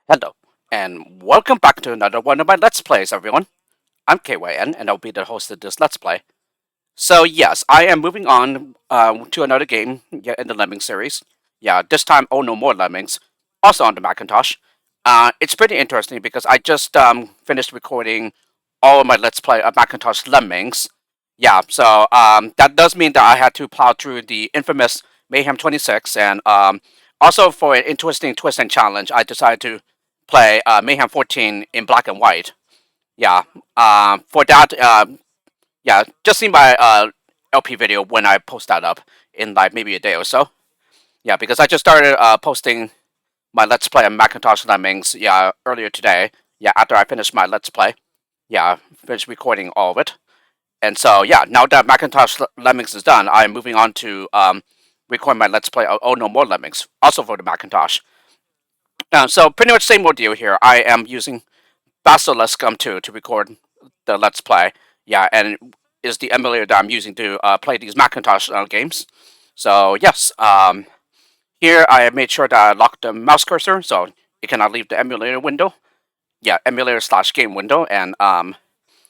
Hello, and welcome back to another one of my Let's Plays, everyone. I'm KYN, and I'll be the host of this Let's Play. So, yes, I am moving on to another game in the Lemmings series. Yeah, this time, Oh No More Lemmings, also on the Macintosh. It's pretty interesting because I just finished recording all of my Let's Play of Macintosh Lemmings. Yeah, so that does mean that I had to plow through the infamous Mayhem 26, and also for an interesting twist and challenge, I decided to play Mayhem 14 in black and white. Yeah, for that, yeah, just see my LP video when I post that up in like maybe a day or so. Yeah, because I just started posting my Let's Play on Macintosh Lemmings, yeah, earlier today. Yeah, after I finished my Let's Play. Yeah, finished recording all of it. And so, yeah, now that Macintosh Lemmings is done, I'm moving on to record my Let's Play of Oh No More Lemmings, also for the Macintosh. So, pretty much same deal here. I am using Basiliscum 2 to record the Let's Play. Yeah, and it is the emulator that I'm using to play these Macintosh games. So, yes, here I made sure that I locked the mouse cursor so it cannot leave the emulator window. Yeah, emulator slash game window. And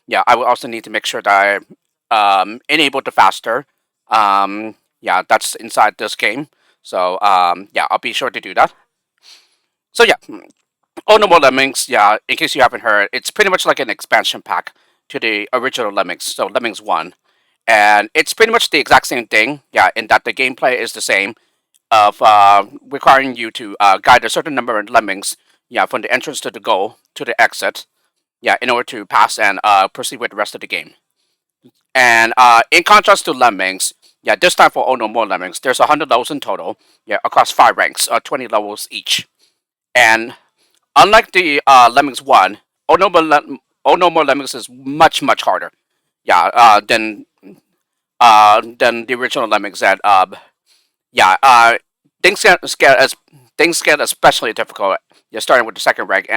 yeah, I will also need to make sure that I enable the faster. Yeah, that's inside this game. So yeah, I'll be sure to do that. So yeah, Oh No More Lemmings. Yeah, in case you haven't heard, it's pretty much like an expansion pack to the original Lemmings. So Lemmings 1, and it's pretty much the exact same thing. Yeah, in that the gameplay is the same of requiring you to guide a certain number of lemmings. Yeah, from the entrance to the goal to the exit. Yeah, in order to pass and proceed with the rest of the game. And in contrast to Lemmings, yeah, this time for Oh No More Lemmings, there's 100 levels in total, yeah, across 5 ranks, 20 levels each. And unlike the Lemmings 1, Oh No More Lemmings is much, much harder, yeah, than the original Lemmings. That yeah, things get especially difficult. You're starting with the second rank,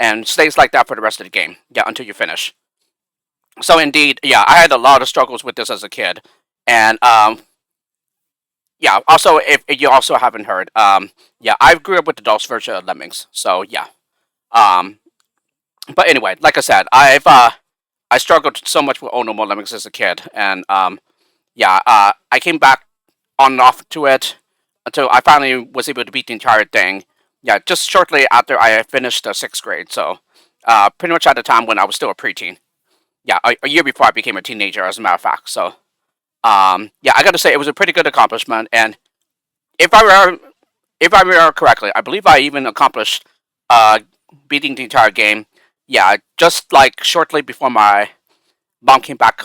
and stays like that for the rest of the game, yeah, until you finish. So indeed, yeah, I had a lot of struggles with this as a kid, and yeah. Also, if you also haven't heard, yeah, I grew up with the DOS version of Lemmings, so yeah. Um, but anyway, like I said, I struggled so much with Oh No More Lemmings as a kid, and yeah, I came back on and off to it until I finally was able to beat the entire thing. Yeah, just shortly after I finished the sixth grade, so pretty much at the time when I was still a preteen. Yeah, a year before I became a teenager, as a matter of fact. So yeah, I got to say it was a pretty good accomplishment, and if I remember, if I remember correctly, I believe I even accomplished uh, beating the entire game. Yeah, just like shortly before my mom came back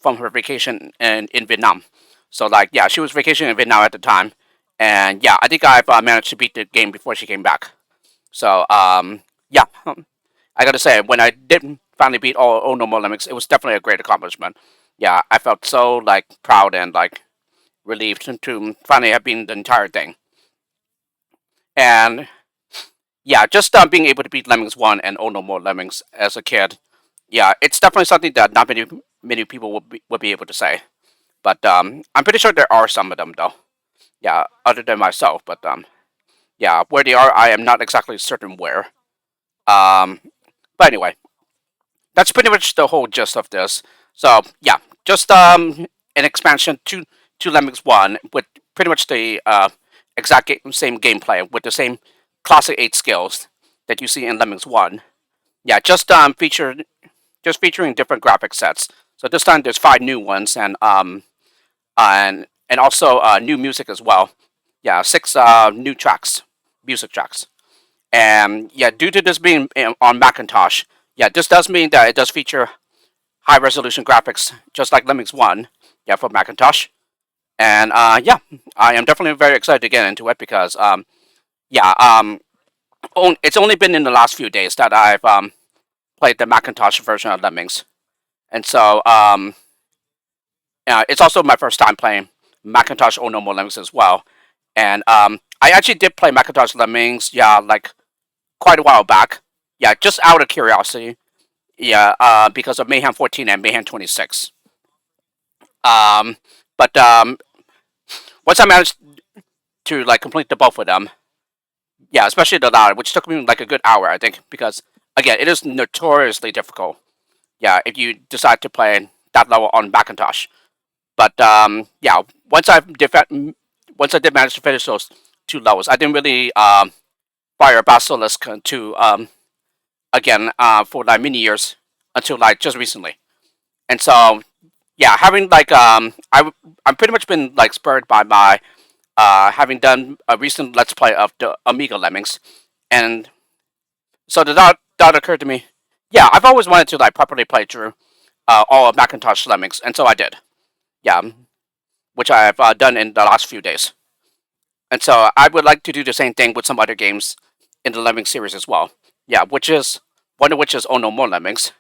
from her vacation in Vietnam. So like, yeah, she was vacationing in Vietnam at the time, and yeah, I think I've managed to beat the game before she came back. So yeah, I got to say when I did finally beat all No More Lemmings, it was definitely a great accomplishment. Yeah, I felt so like proud and like relieved to finally have been the entire thing. And yeah, just being able to beat Lemmings 1 and Oh No More Lemmings as a kid, yeah, it's definitely something that not many people would be able to say. But I'm pretty sure there are some of them though. Yeah, other than myself. But yeah, where they are, I am not exactly certain where. Um, but anyway, that's pretty much the whole gist of this. So yeah, just an expansion to Lemmings 1 with pretty much the same gameplay with the same classic 8 skills that you see in Lemmings 1. Yeah, just featuring different graphic sets. So this time there's 5 new ones and also new music as well. Yeah, 6 new tracks, music tracks. And yeah, due to this being on Macintosh, yeah, this does mean that it does feature high resolution graphics, just like Lemmings 1, yeah, for Macintosh. And yeah, I am definitely very excited to get into it because, yeah, it's only been in the last few days that I've played the Macintosh version of Lemmings. And so it's also my first time playing Macintosh Oh No More Lemmings as well. And I actually did play Macintosh Lemmings, yeah, like quite a while back. Yeah, just out of curiosity. Yeah, because of Mayhem 14 and Mayhem 26. Um, but once I managed to like complete the both of them, yeah, especially the latter, which took me like a good hour, I think, because again, it is notoriously difficult. Yeah, if you decide to play that level on Macintosh. But yeah, once I did manage to finish those two levels, I didn't really fire Basilisk to again for like many years until like just recently. And so yeah, having like I'm pretty much been like spurred by my having done a recent Let's Play of the Amiga Lemmings, and so the thought occurred to me. Yeah, I've always wanted to like properly play through all of Macintosh Lemmings, and so I did. Yeah, which I have done in the last few days. And so I would like to do the same thing with some other games in the Lemmings series as well. Yeah, which is one of which is Oh No More Lemmings,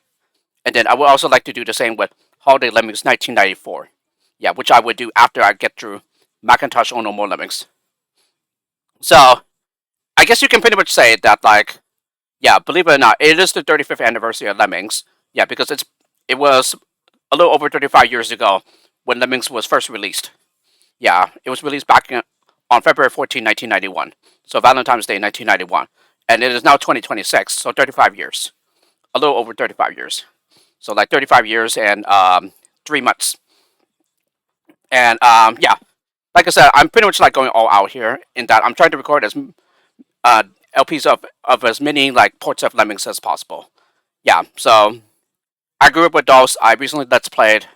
and then I would also like to do the same with Holiday Lemmings 1994. Yeah, which I would do after I get through Macintosh Oh No More Lemmings. So I guess you can pretty much say that like yeah, believe it or not, it is the 35th anniversary of Lemmings. Yeah, because it was a little over 35 years ago when Lemmings was first released. Yeah, it was released back on February 14, 1991. So Valentine's Day, 1991. And it is now 2026, so 35 years. A little over 35 years. So like 35 years and 3 months. And yeah, like I said, I'm pretty much like going all out here in that I'm trying to record as uh, LPs of as many like ports of Lemmings as possible. Yeah, so I grew up with those. I recently Let's Played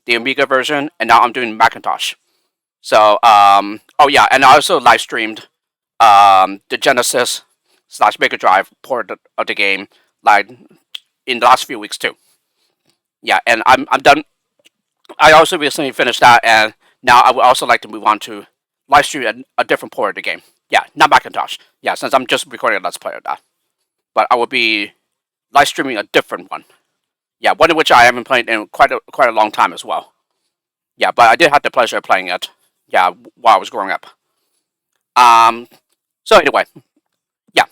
the Amiga version, and now I'm doing Macintosh. So, oh yeah, and I also live streamed the Genesis slash Mega Drive port of the game like in the last few weeks too. Yeah, and I'm done. I also recently finished that, and now I would also like to move on to live stream a different port of the game. Yeah, not Macintosh. Yeah, since I'm just recording a Let's Play of that, but I will be live streaming a different one. Yeah, one of which I haven't played in quite a long time as well. Yeah, but I did have the pleasure of playing it. Yeah, while I was growing up. Um. So anyway, yeah,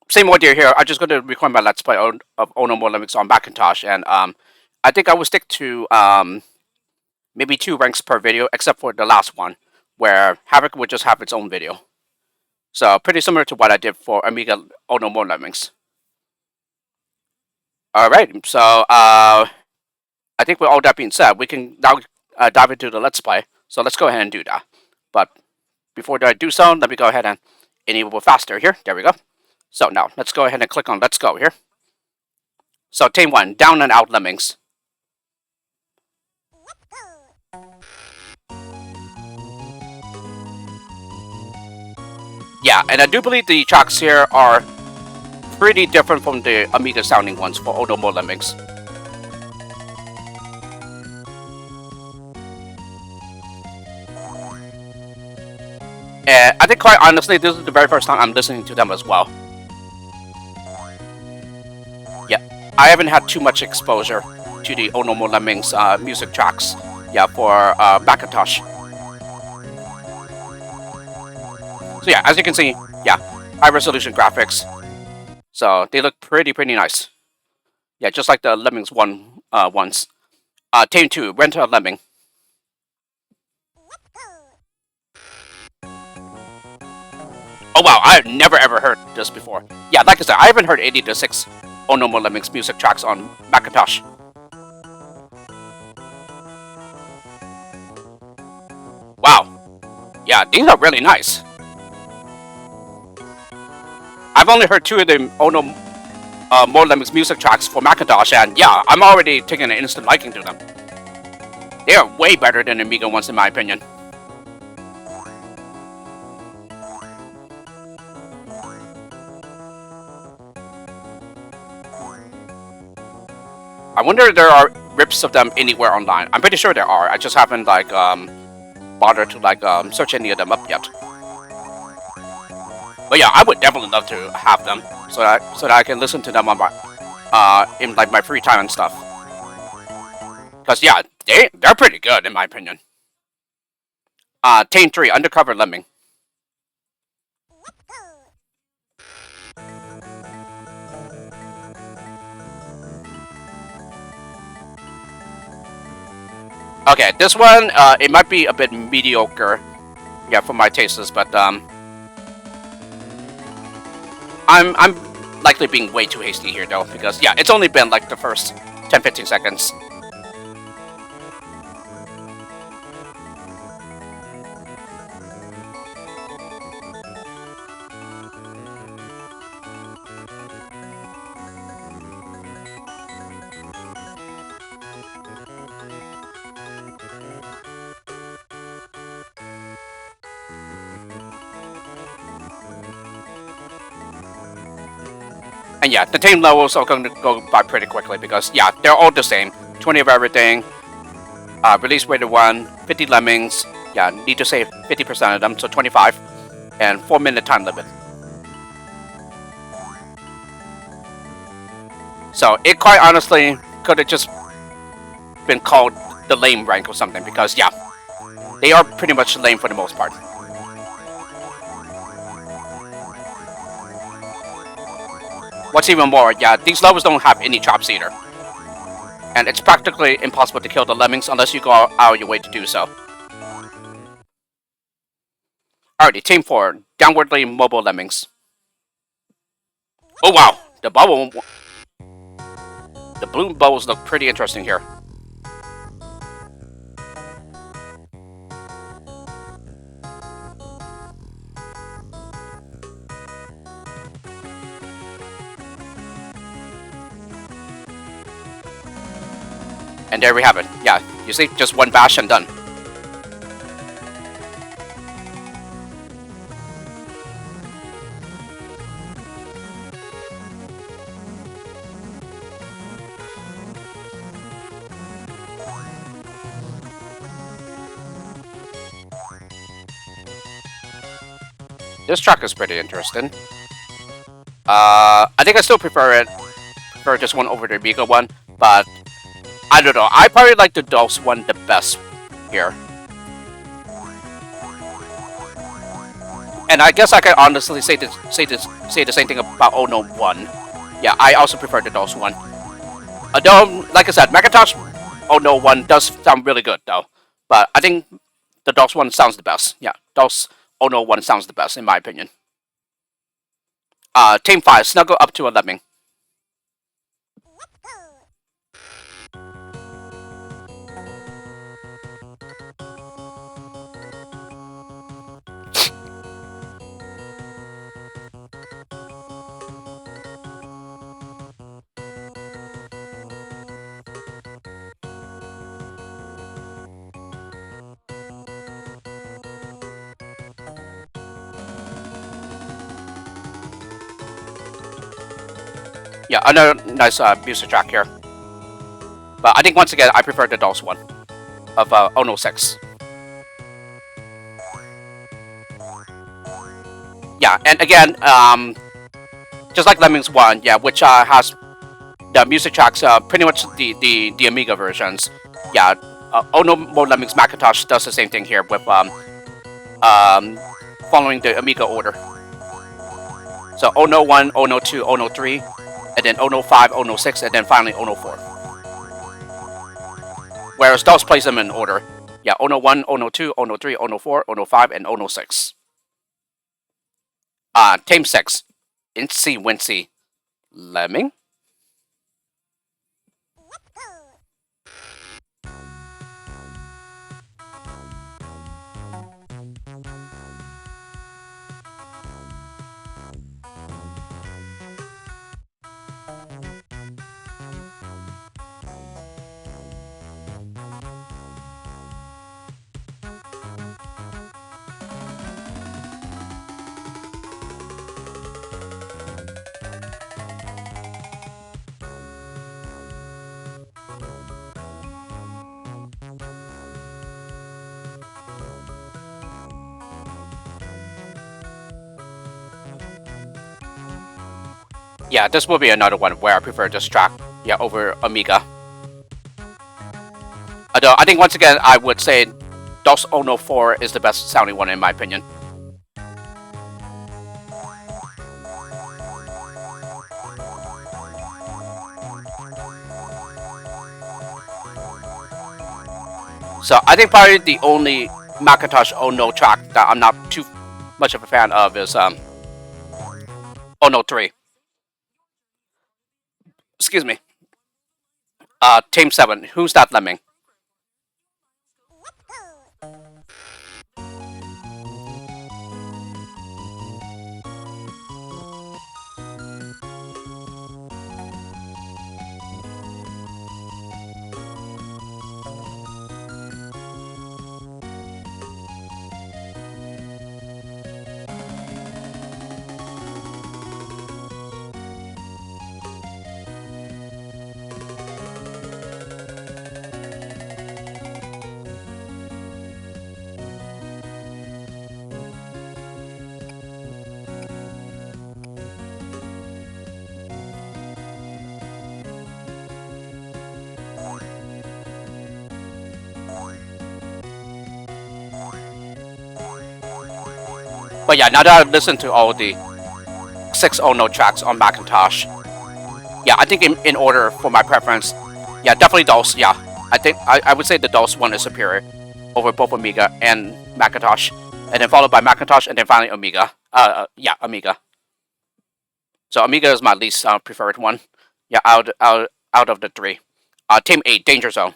same idea here. I'm just going to record my Let's Play of Ono More Lemmings on Macintosh, and I think I will stick to maybe 2 ranks per video, except for the last one, where Havoc would just have its own video. So pretty similar to what I did for Amiga Ono More Lemmings. All right, so I think with all that being said, we can now dive into the Let's Play. So let's go ahead and do that. But before I do so, let me go ahead and enable faster here. There we go. So now let's go ahead and click on Let's Go here. So Tame 1, Down and Out Lemmings. Yeah, and I do believe the tracks here are pretty different from the Amiga sounding ones for Ono More Lemmings. And I think quite honestly, this is the very first time I'm listening to them as well. Yeah, I haven't had too much exposure to the Ono More Lemmings music tracks. Yeah, for Macintosh. So yeah, as you can see, yeah, high resolution graphics. So they look pretty nice. Yeah, just like the Lemmings one ones. Tame 2, Rent a Lemming. Oh wow, I've never ever heard this before. Yeah, like I said, I haven't heard 86 Oh No More Lemmings music tracks on Macintosh. Wow. Yeah, these are really nice. I've only heard 2 of the Oh No More Lemmings music tracks for Macintosh, and yeah, I'm already taking an instant liking to them. They are way better than Amiga ones in my opinion. I wonder if there are rips of them anywhere online. I'm pretty sure there are. I just haven't like bothered to like search any of them up yet. But yeah, I would definitely love to have them so that I can listen to them on my in like my free time and stuff. Cause yeah, they're pretty good in my opinion. Tame 3, Undercover Lemming. Okay, this one it might be a bit mediocre yeah, for my tastes, but I'm likely being way too hasty here though, because yeah, it's only been like the first 10-15 seconds. And yeah, the team levels are going to go by pretty quickly because yeah, they're all the same. 20 of everything, release rate of 1, 50 lemmings, yeah, need to save 50% of them, so 25, and 4-minute time limit. So it quite honestly could have just been called the lame rank or something because yeah, they are pretty much lame for the most part. What's even more, yeah, these levels don't have any chops either. And it's practically impossible to kill the lemmings unless you go out of your way to do so. Alrighty, Team 4, downwardly mobile lemmings. Oh wow, the blue bubbles look pretty interesting here. And there we have it. Yeah, you see, just one bash and done. This track is pretty interesting. I think I still prefer this one over the Amiga one, but I don't know. I probably like the DOS one the best here. And I guess I can honestly say the same thing about Ono 1. Yeah, I also prefer the DOS one. Although, like I said, Macintosh Ono 1 does sound really good though. But I think the DOS one sounds the best. Yeah, DOS Ono 1 sounds the best in my opinion. Team 5, snuggle up to a lemming. Yeah, another nice music track here. But I think once again, I prefer the DOS one of Ono 6. Yeah, and again, just like Lemmings 1, yeah, which has the music tracks, pretty much the Amiga versions. Yeah, Ono More Lemmings Macintosh does the same thing here with following the Amiga order. So Ono 1, Ono 2, Ono 3, and then Ono 5, Ono 6, and then finally Ono 4. Whereas DOS plays them in order. Yeah, Ono 1, Ono 2, Ono 3, Ono 4, Ono 5, and Ono 6. Tame 6. Incy Wincy. Lemming? Yeah, this will be another one where I prefer this track, yeah, over Amiga. Although I think once again I would say DOS Ono 4 is the best sounding one in my opinion. So I think probably the only Macintosh ONML track that I'm not too much of a fan of is ONML 3. Excuse me. Tame 7. Who's that lemming? But yeah, now that I've listened to all the 6 ONML tracks on Macintosh, yeah, I think in order for my preference, yeah, definitely DOS. Yeah, I think I would say the DOS one is superior over both Amiga and Macintosh, and then followed by Macintosh, and then finally Amiga. Yeah, Amiga. So Amiga is my least preferred one. Yeah, out of the three. Tame 8, Danger Zone.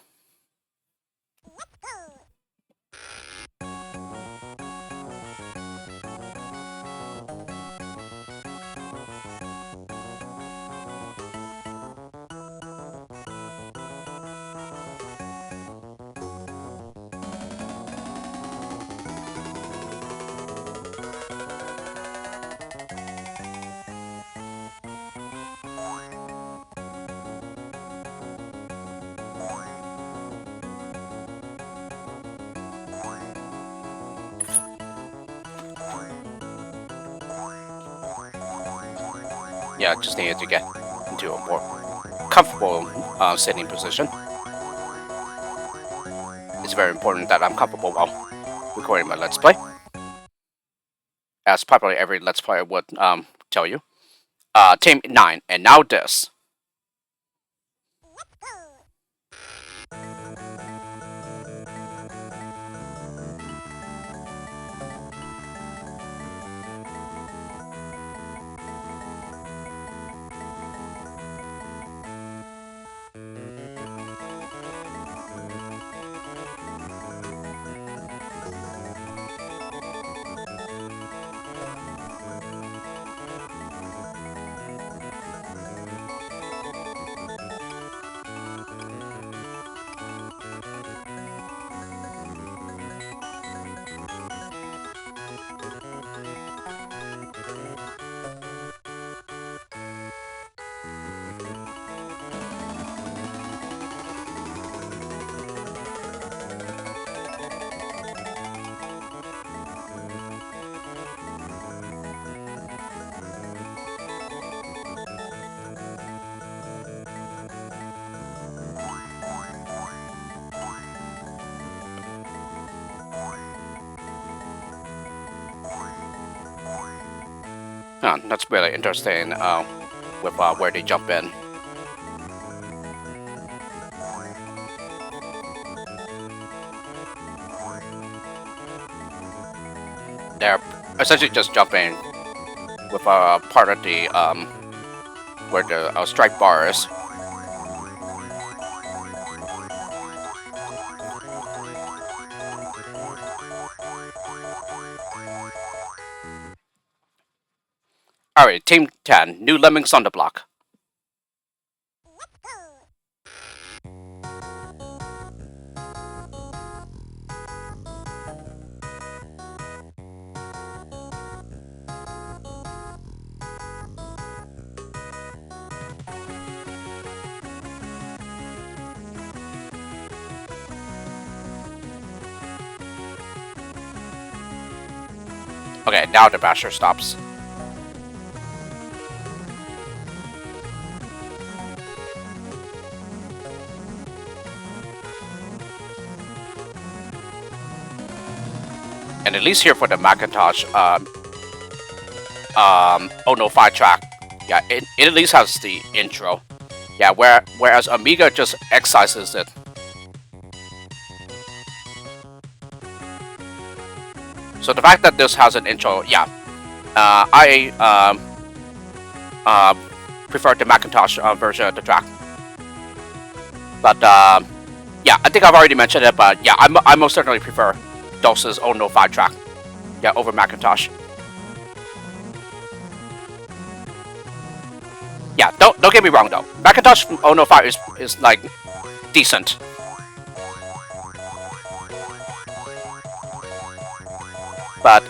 Yeah, just needed to get into a more comfortable sitting position. It's very important that I'm comfortable while recording my Let's Play, as probably every Let's Player would tell you. Tame 9, and now this. That's really interesting with where they jump in. They're essentially just jumping with part of the where the strike bar is. Alright, Team 10, new Lemmings on the block. Okay, now the basher stops. And at least here for the Macintosh oh no 5 track, yeah, it at least has the intro. Yeah, whereas Amiga just excises it. So the fact that this has an intro, yeah, I uh, prefer the Macintosh version of the track. But yeah, I think I've already mentioned it. But yeah, I most certainly prefer DOS's 005 track, yeah, over Macintosh. Yeah, don't get me wrong though. Macintosh 005 is like decent. But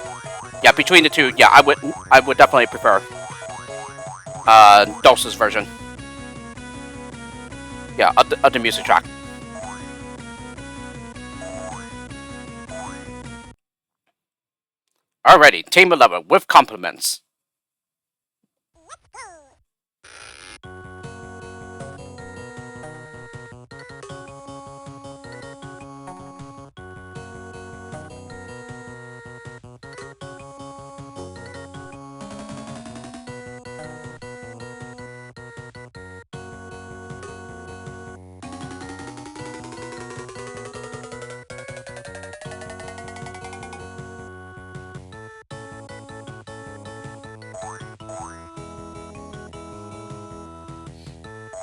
yeah, between the two, yeah, I would definitely prefer DOS's version. Yeah, of the music track. Alrighty, Tame 11 with compliments.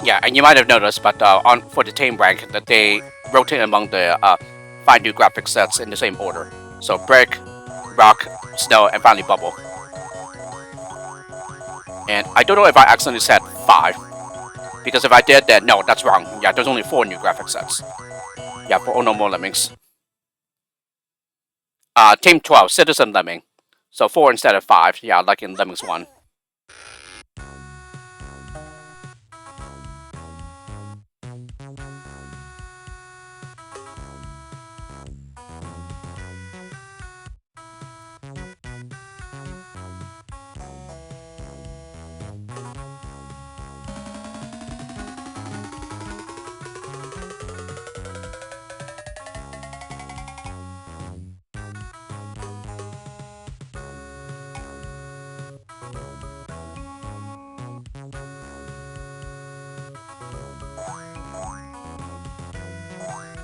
Yeah, and you might have noticed, but on for the Tame rank, that they rotate among the 5 new graphic sets in the same order. So Brick, Rock, Snow, and finally Bubble. And I don't know if I accidentally said 5, because if I did, then no, that's wrong. Yeah, there's only 4 new graphic sets. Yeah, for Oh No More Lemmings. Team 12, Citizen Lemming. So 4 instead of 5. Yeah, like in Lemmings 1.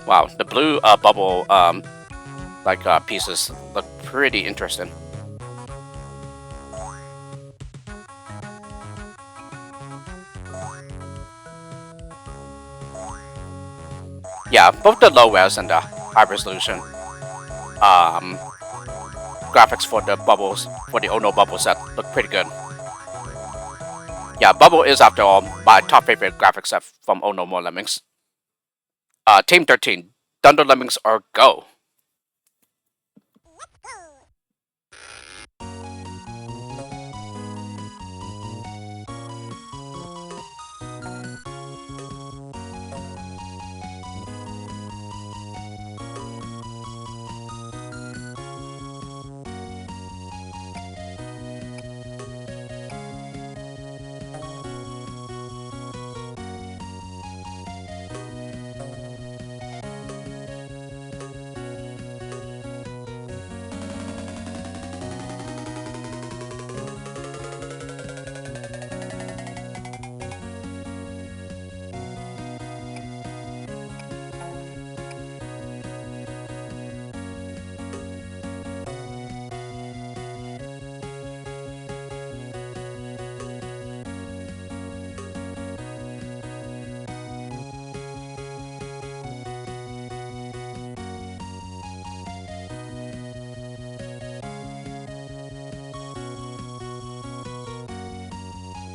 Wow, the blue bubble pieces look pretty interesting. Yeah, both the low res and the high resolution um, graphics for the bubbles for the Ono bubble set look pretty good. Yeah, Bubble is after all my top favorite graphic set from Oh No More Lemmings. Team 13, Thunder Lemmings or Go.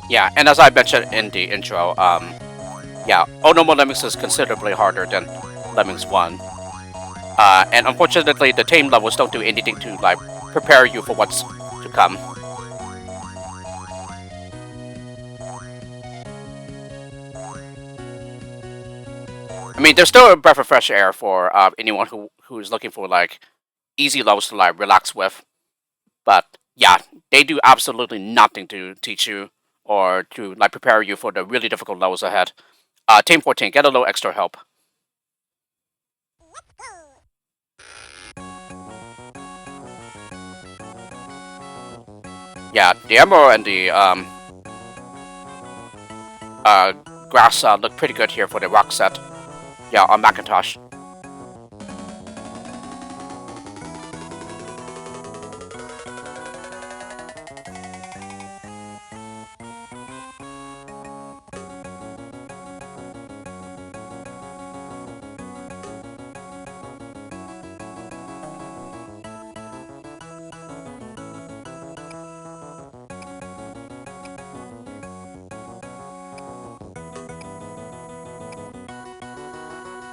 Yeah, and as I mentioned in the intro, yeah, Oh No More Lemmings is considerably harder than Lemmings 1. And unfortunately, the tame levels don't do anything to like prepare you for what's to come. I mean, there's still a breath of fresh air for anyone who is looking for like easy levels to like relax with. But yeah, they do absolutely nothing to teach you or to like prepare you for the really difficult levels ahead. Team 14, get a little extra help. Yeah, the Emerald and the uh, grass look pretty good here for the rock set. Yeah, on Macintosh.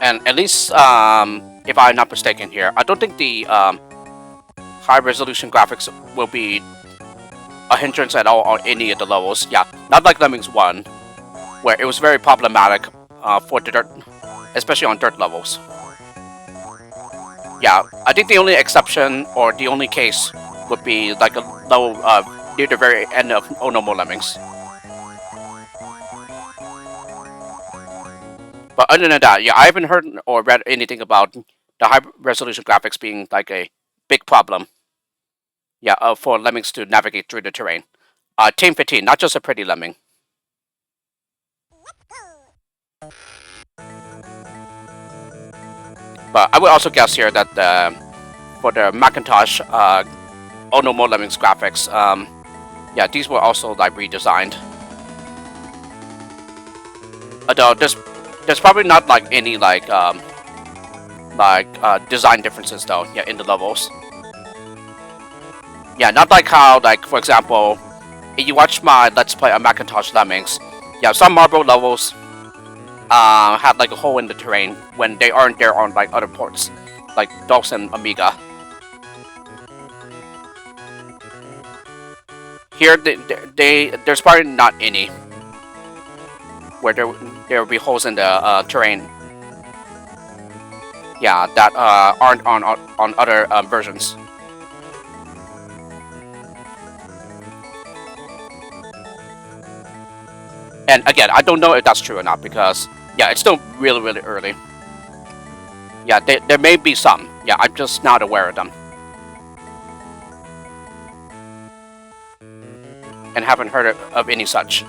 And at least, if I'm not mistaken here, I don't think the high resolution graphics will be a hindrance at all on any of the levels. Yeah, not like Lemmings 1, where it was very problematic for the dirt, especially on dirt levels. Yeah, I think the only exception or the only case would be like a level near the very end of Oh No More Lemmings. But other than that, yeah, I haven't heard or read anything about the high resolution graphics being like a big problem. Yeah, for lemmings to navigate through the terrain. Team 15, not just a pretty lemming. But I would also guess here that for the Macintosh Oh No More Lemmings graphics, yeah, these were also like redesigned. Although there's probably not like any design differences though. Yeah, in the levels. Yeah, not like how like for example, if you watch my Let's Play on Macintosh Lemmings, yeah, some marble levels have like a hole in the terrain when they aren't there on like other ports, like DOS and Amiga. Here, there's probably not any where there will be holes in the terrain. Yeah, that aren't on other versions. And again, I don't know if that's true or not because yeah, it's still really early. Yeah, there may be some. Yeah, I'm just not aware of them and haven't heard of any such.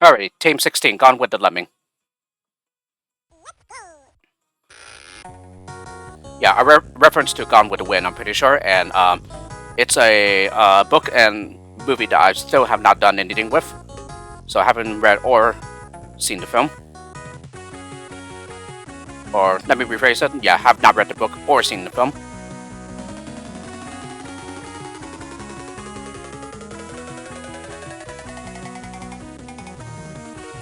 Alright, Team 16, Gone with the Lemming. Yeah, a reference to Gone with the Wind, I'm pretty sure, and it's a book and movie that I still have not done anything with, so I haven't read or seen the film. Or let me rephrase it. Yeah, have not read the book or seen the film.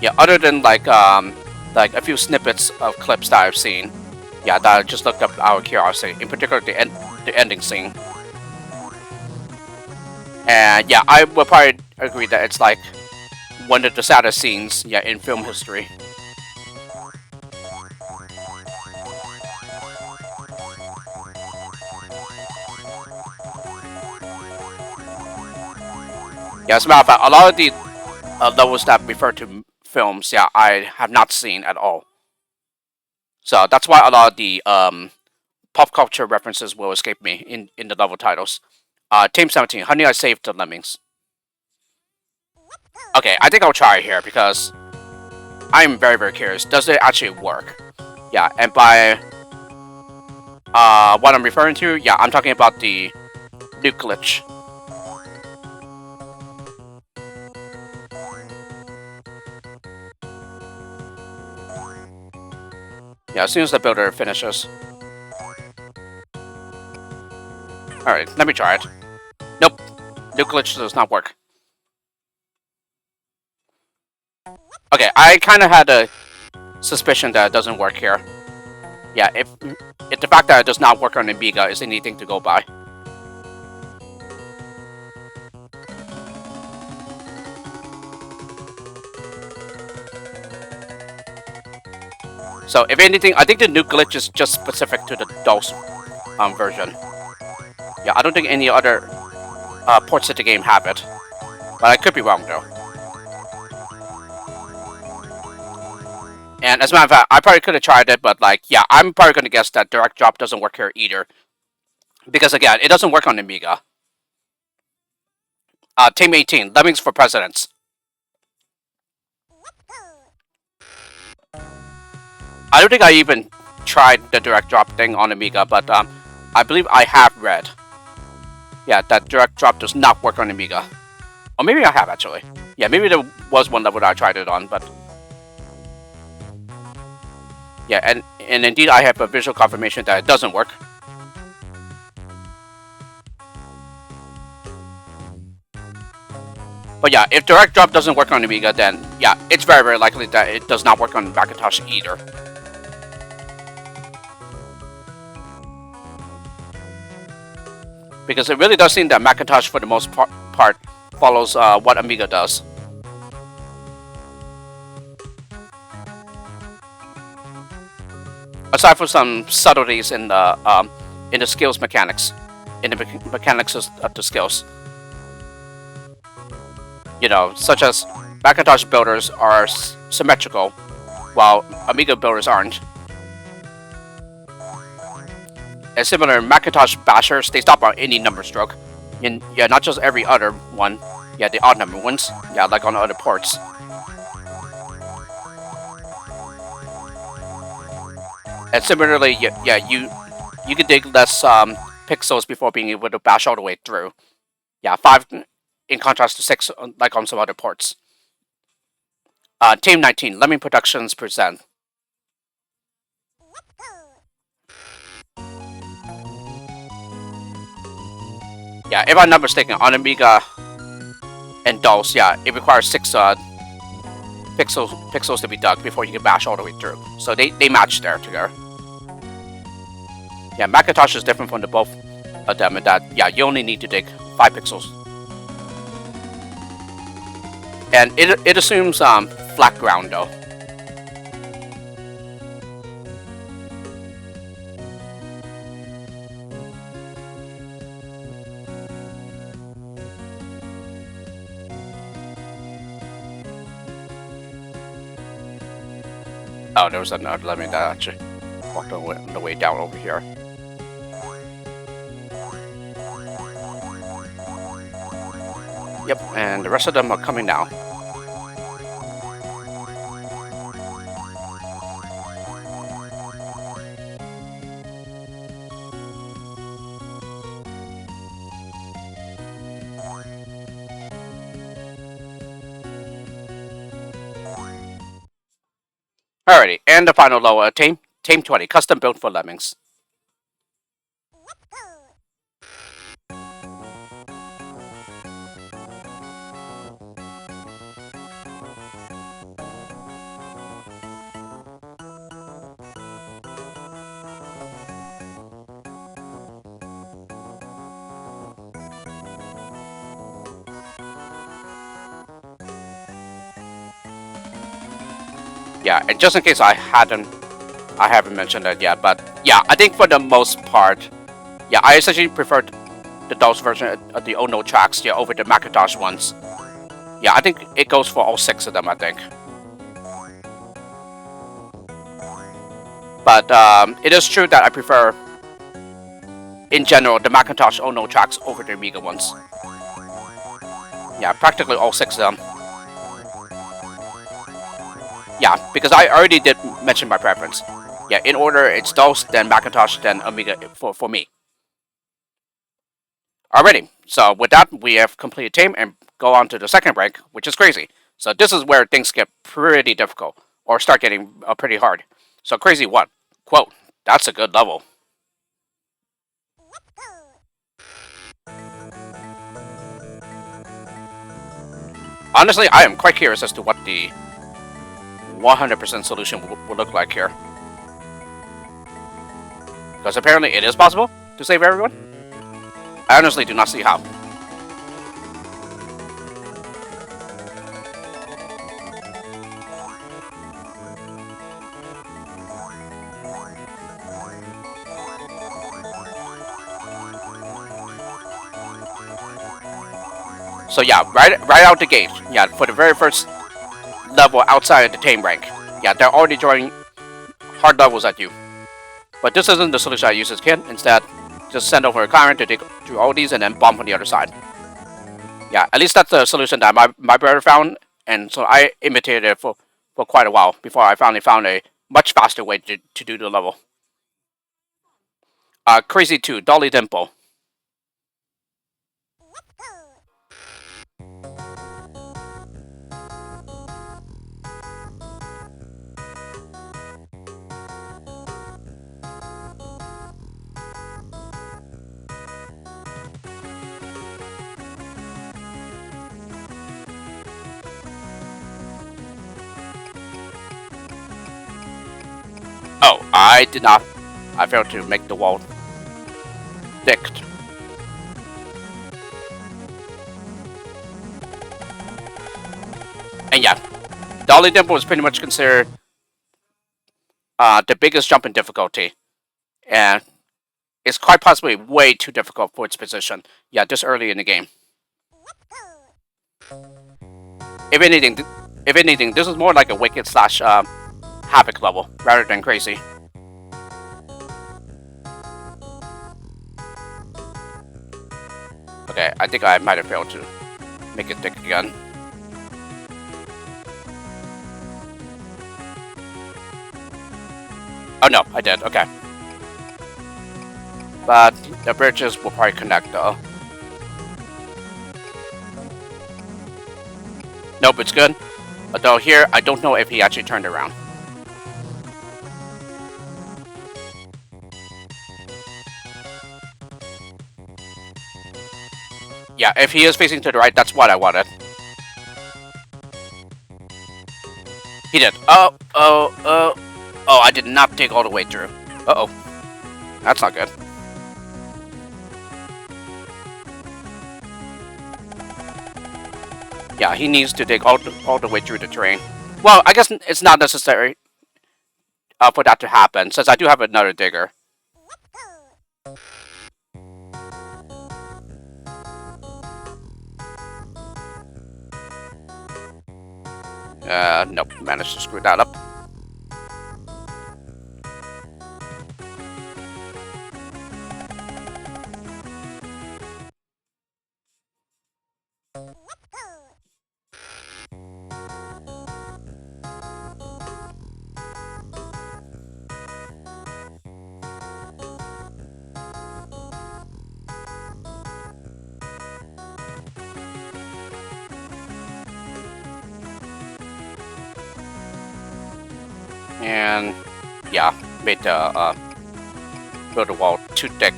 Yeah, other than like a few snippets of clips that I've seen. Yeah, that I just looked up out of curiosity. In particular, the ending scene. And yeah, I would probably agree that it's like one of the saddest scenes, yeah, in film history. Yeah, as a matter of fact, a lot of the levels that refer to films, yeah, I have not seen at all. So that's why a lot of the pop culture references will escape me in the level titles. Team 17, Honey, I Saved the Lemmings. Okay, I think I'll try it here because I'm very curious. Does it actually work? Yeah, and by what I'm referring to, yeah, I'm talking about the nuke glitch. Yeah, as soon as the builder finishes. Alright, let me try it. Nope, nuke glitch does not work. Okay, I kind of had a suspicion that it doesn't work here. Yeah, if the fact that it does not work on Amiga is anything to go by. So if anything, I think the nuke glitch is just specific to the DOS version. Yeah, I don't think any other ports of the game have it. But I could be wrong though. And as a matter of fact, I probably could have tried it, but like, yeah, I'm probably going to guess that direct drop doesn't work here either. Because again, it doesn't work on Amiga. Team 18, Lemmings for Presidents. I don't think I even tried the direct drop thing on Amiga, but I believe I have read, yeah, that direct drop does not work on Amiga. Or maybe I have actually. Yeah, maybe there was one level that I tried it on, but yeah, and indeed I have a visual confirmation that it doesn't work. But yeah, if direct drop doesn't work on Amiga, then yeah, it's very, very likely that it does not work on Macintosh either. Because it really does seem that Macintosh, for the most part, follows what Amiga does. Aside from some subtleties in the skills mechanics, in the mechanics of the skills. You know, such as Macintosh builders are symmetrical, while Amiga builders aren't. And similar, Macintosh bashers, they stop on any number stroke. And yeah, not just every other one. Yeah, the odd number ones. Yeah, like on other ports. And similarly, yeah, you can dig less pixels before being able to bash all the way through. Yeah, 5 in contrast to 6, like on some other ports. Tame 19, Lemming Productions present. Yeah, if I'm not mistaken, on Amiga and DOS, yeah, it requires 6 pixels to be dug before you can bash all the way through. So they match there together. Yeah, Macintosh is different from the both of them in that, yeah, you only need to dig 5 pixels. And it assumes flat ground though. Oh, there was another Lemming that actually walked on the way down over here. Yep, and the rest of them are coming now. Alrighty, and the final level, Tame 20, custom built for Lemmings. Yeah, and just in case I haven't mentioned that yet, but yeah, I think for the most part, yeah, I essentially prefer the DOS version of the ONML tracks, yeah, over the Macintosh ones. Yeah, I think it goes for all 6 of them, I think. But it is true that I prefer, in general, the Macintosh ONML tracks over the Amiga ones. Yeah, practically all 6 of them. Yeah, because I already did mention my preference. Yeah, in order, it's DOS, then Macintosh, then Amiga for me. Alrighty, so with that, we have completed Tame and go on to the second rank, which is Crazy. So this is where things get pretty difficult, or start getting pretty hard. So Crazy 1, quote, that's a good level. Honestly, I am quite curious as to what the 100% solution will look like here. Because apparently it is possible to save everyone. I honestly do not see how. So yeah, right out the gate, yeah, for the very first level outside of the Tame rank, yeah, they're already throwing hard levels at you. But this isn't the solution I use as kid. Instead, just send over a current to dig through all these and then bomb on the other side. Yeah, at least that's the solution that my brother found, and so I imitated it for quite a while before I finally found a much faster way to do the level. Crazy 2, Dolly Dimple. Oh, I did not. I failed to make the wall thick. And yeah, Dolly Dimple is pretty much considered the biggest jump in difficulty. And it's quite possibly way too difficult for its position. Yeah, this early in the game. If anything, if anything, this is more like a Wicked slash Havoc level rather than Crazy. Okay, I think I might have failed to make it thick again. Oh no, I did. Okay, but the bridges will probably connect though. Nope, it's good. Although here, I don't know if he actually turned around. Yeah, if he is facing to the right, that's what I wanted. He did. Oh, I did not dig all the way through. Uh-oh. That's not good. Yeah, he needs to dig all the way through the terrain. Well, I guess it's not necessary for that to happen, since I do have another digger. Nope, managed to screw that up. And yeah, made the build a wall too thick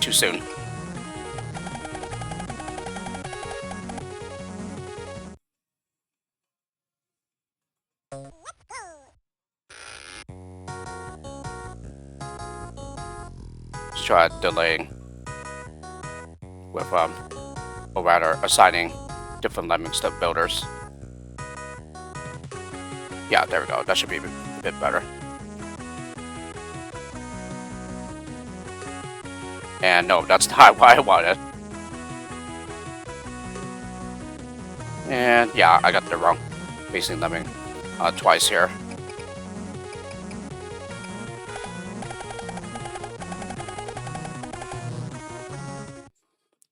too soon. Let's try delaying with or rather assigning different lemmings to builders. Yeah, there we go. That should be a bit better. And no, that's not what I wanted. And yeah, I got the wrong facing lemming twice here.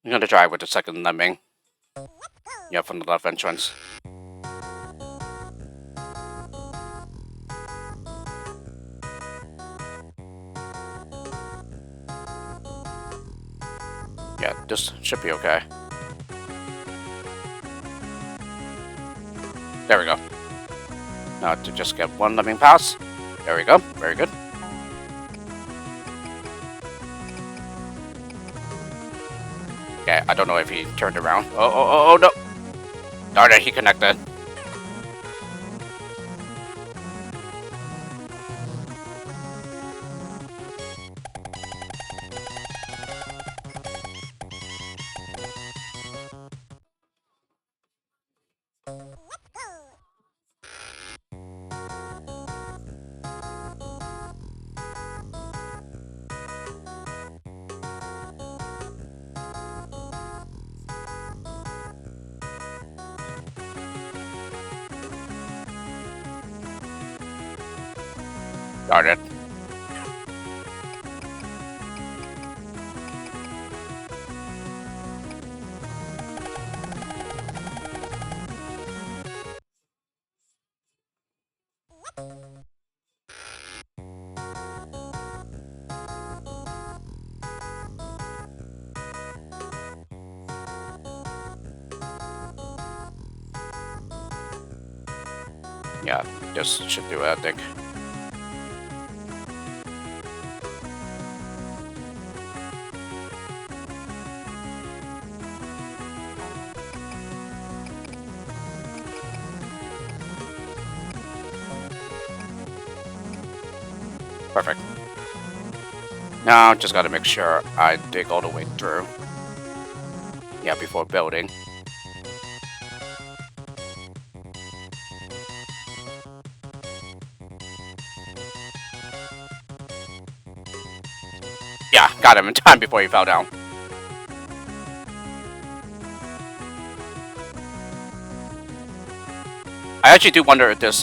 I'm gonna try with the second lemming. Yeah, from the left entrance. Yeah, this should be okay. There we go. Now to just get one lemming pass. There we go. Very good. Okay, I don't know if he turned around. Oh, no. Darn it, he connected. Darn it. Yeah, this should do it, I think. Perfect. Now, just gotta make sure I dig all the way through. Yeah, before building. Yeah, got him in time before he fell down. I actually do wonder if this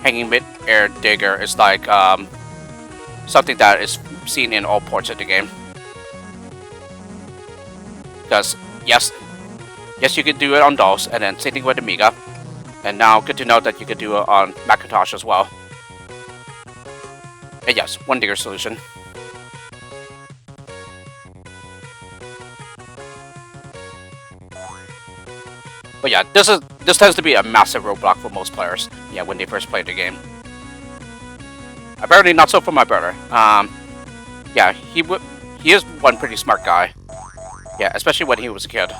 hanging mid-air digger is like something that is seen in all ports of the game. Because yes, you can do it on DOS, and then same thing with Amiga. And now, good to know that you can do it on Macintosh as well. And yes, one digger solution. But yeah, this tends to be a massive roadblock for most players. Yeah, when they first play the game. Apparently not so for my brother. Yeah, he is one pretty smart guy. Yeah, especially when he was a kid.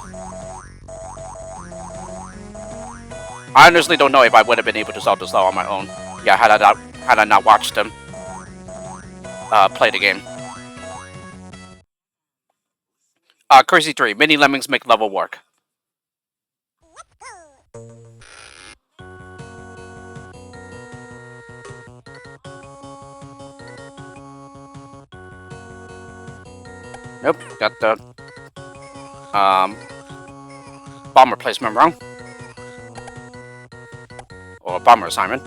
I honestly don't know if I would have been able to solve this level on my own. Yeah, had I not watched him play the game. Crazy 3, mini lemmings make level work. Nope, got the bomber placement wrong. Or bomber assignment.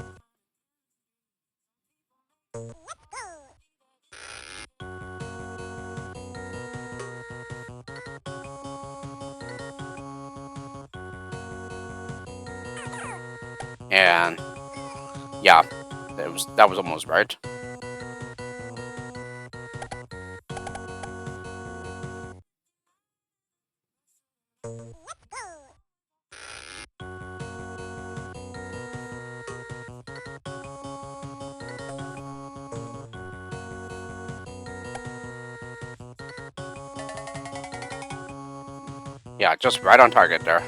And yeah, that was almost right. Yeah, just right on target there.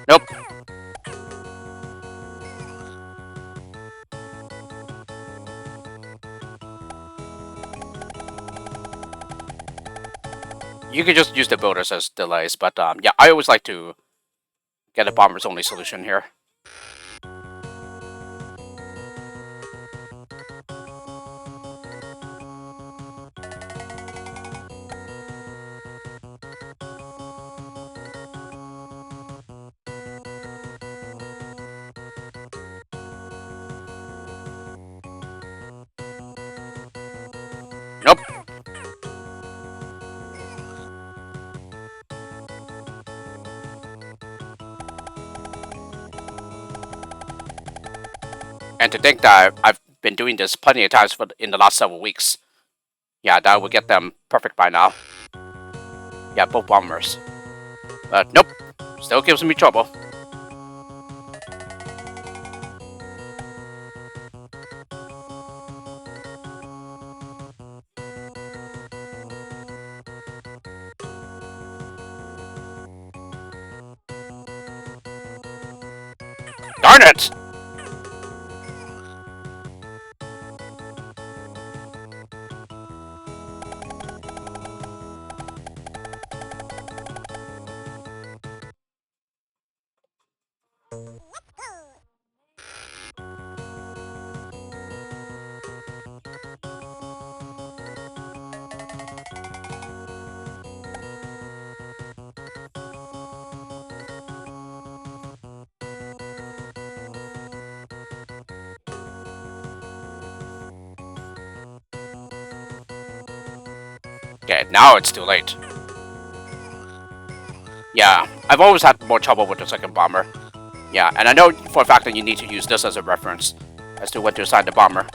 Nope. You could just use the builders as delays, but yeah, I always like to get a bomber's only solution here. Nope. And to think that I've been doing this plenty of times in the last several weeks. Yeah, that would get them perfect by now. Yeah, both bombers. But nope, still gives me trouble. Darn it! Okay, now it's too late. Yeah, I've always had more trouble with the second bomber. Yeah, and I know for a fact that you need to use this as a reference as to when to assign the bomber.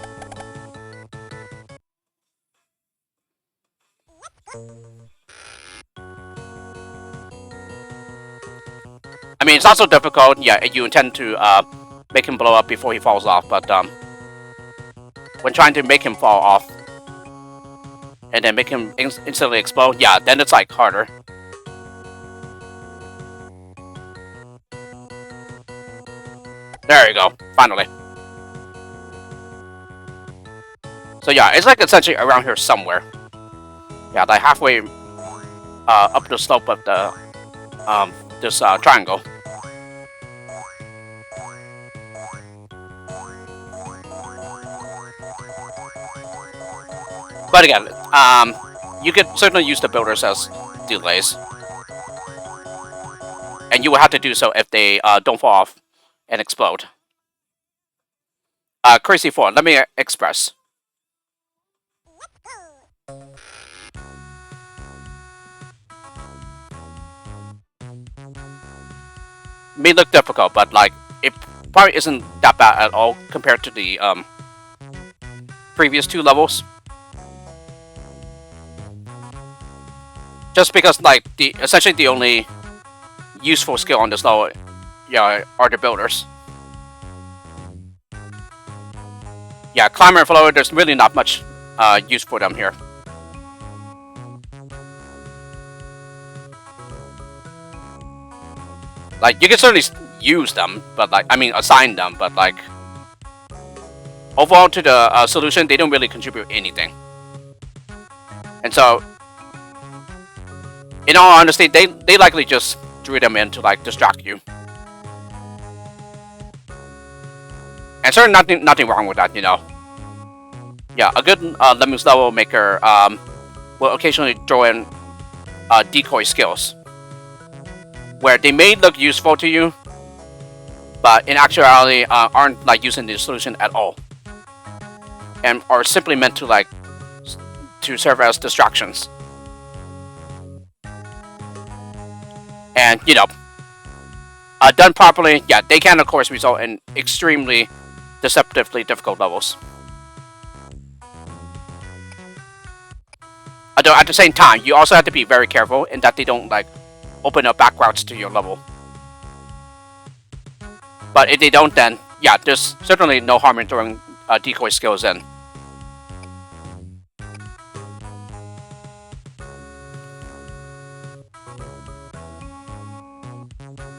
it's also difficult. Yeah, you intend to make him blow up before he falls off, but when trying to make him fall off and then make him instantly explode, yeah, then it's like harder. There you go, finally. So yeah, it's like essentially around here somewhere. Yeah, like halfway up the slope of the this triangle. But again, you could certainly use the builders as delays, and you will have to do so if they don't fall off and explode. Crazy 4, let me express. May look difficult, but like it probably isn't that bad at all compared to the previous 2 levels. Just because like essentially the only useful skill on this level, yeah, are the builders. Yeah, climber and flower, there's really not much use for them here. Like, you can certainly use them, but like, I mean, assign them, but like, overall to the solution, they don't really contribute anything. And so, in all honesty, they likely just drew them in to like distract you. And certainly nothing wrong with that, you know. Yeah, a good Lemmings level maker will occasionally throw in decoy skills, where they may look useful to you, but in actuality aren't like using the solution at all, and are simply meant to like to serve as distractions. And you know, done properly, yeah, they can of course result in extremely deceptively difficult levels. Although at the same time, you also have to be very careful in that they don't like open up back routes to your level. But if they don't, then yeah, there's certainly no harm in throwing decoy skills in.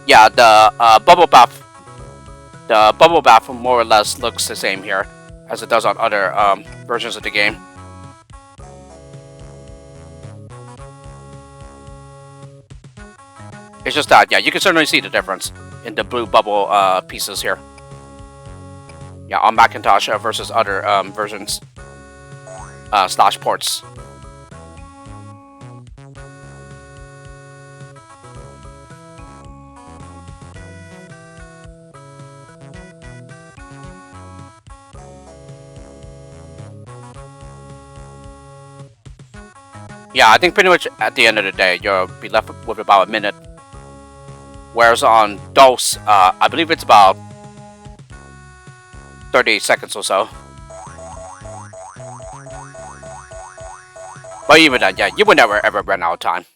Yeah, the bubble bath more or less looks the same here as it does on other versions of the game. It's just that, yeah, you can certainly see the difference in the blue bubble pieces here. Yeah, on Macintosh versus other versions / ports. Yeah, I think pretty much at the end of the day, you'll be left with about a minute. Whereas on DOS, I believe it's about 30 seconds or so. But even then, yeah, you would never ever run out of time.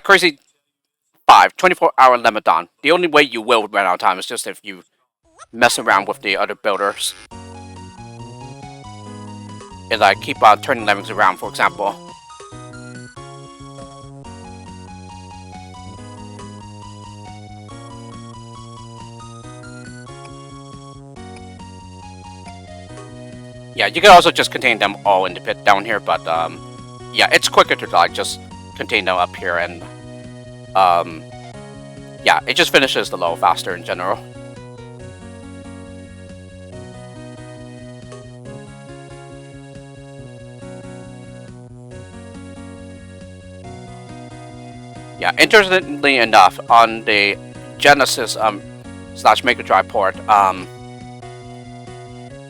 Crazy 5, 24-hour limit on. The only way you will run out of time is just if you mess around with the other builders. And like keep on turning Lemmings around, for example. Yeah, you can also just contain them all in the pit down here, but yeah, it's quicker to like just contain them up here, and yeah, it just finishes the level faster in general. Yeah, interestingly enough, on the Genesis / Mega Drive port,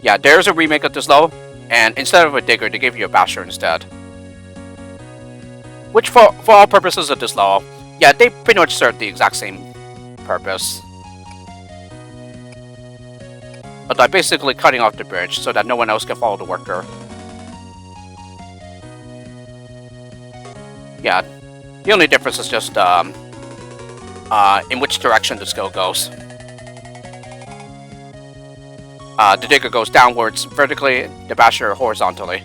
yeah, there's a remake of this level, and instead of a digger, they gave you a basher instead. Which, for all purposes of this level, yeah, they pretty much serve the exact same purpose. But by basically cutting off the bridge so that no one else can follow the worker. Yeah, the only difference is just in which direction the skill goes. The digger goes downwards vertically, the basher horizontally.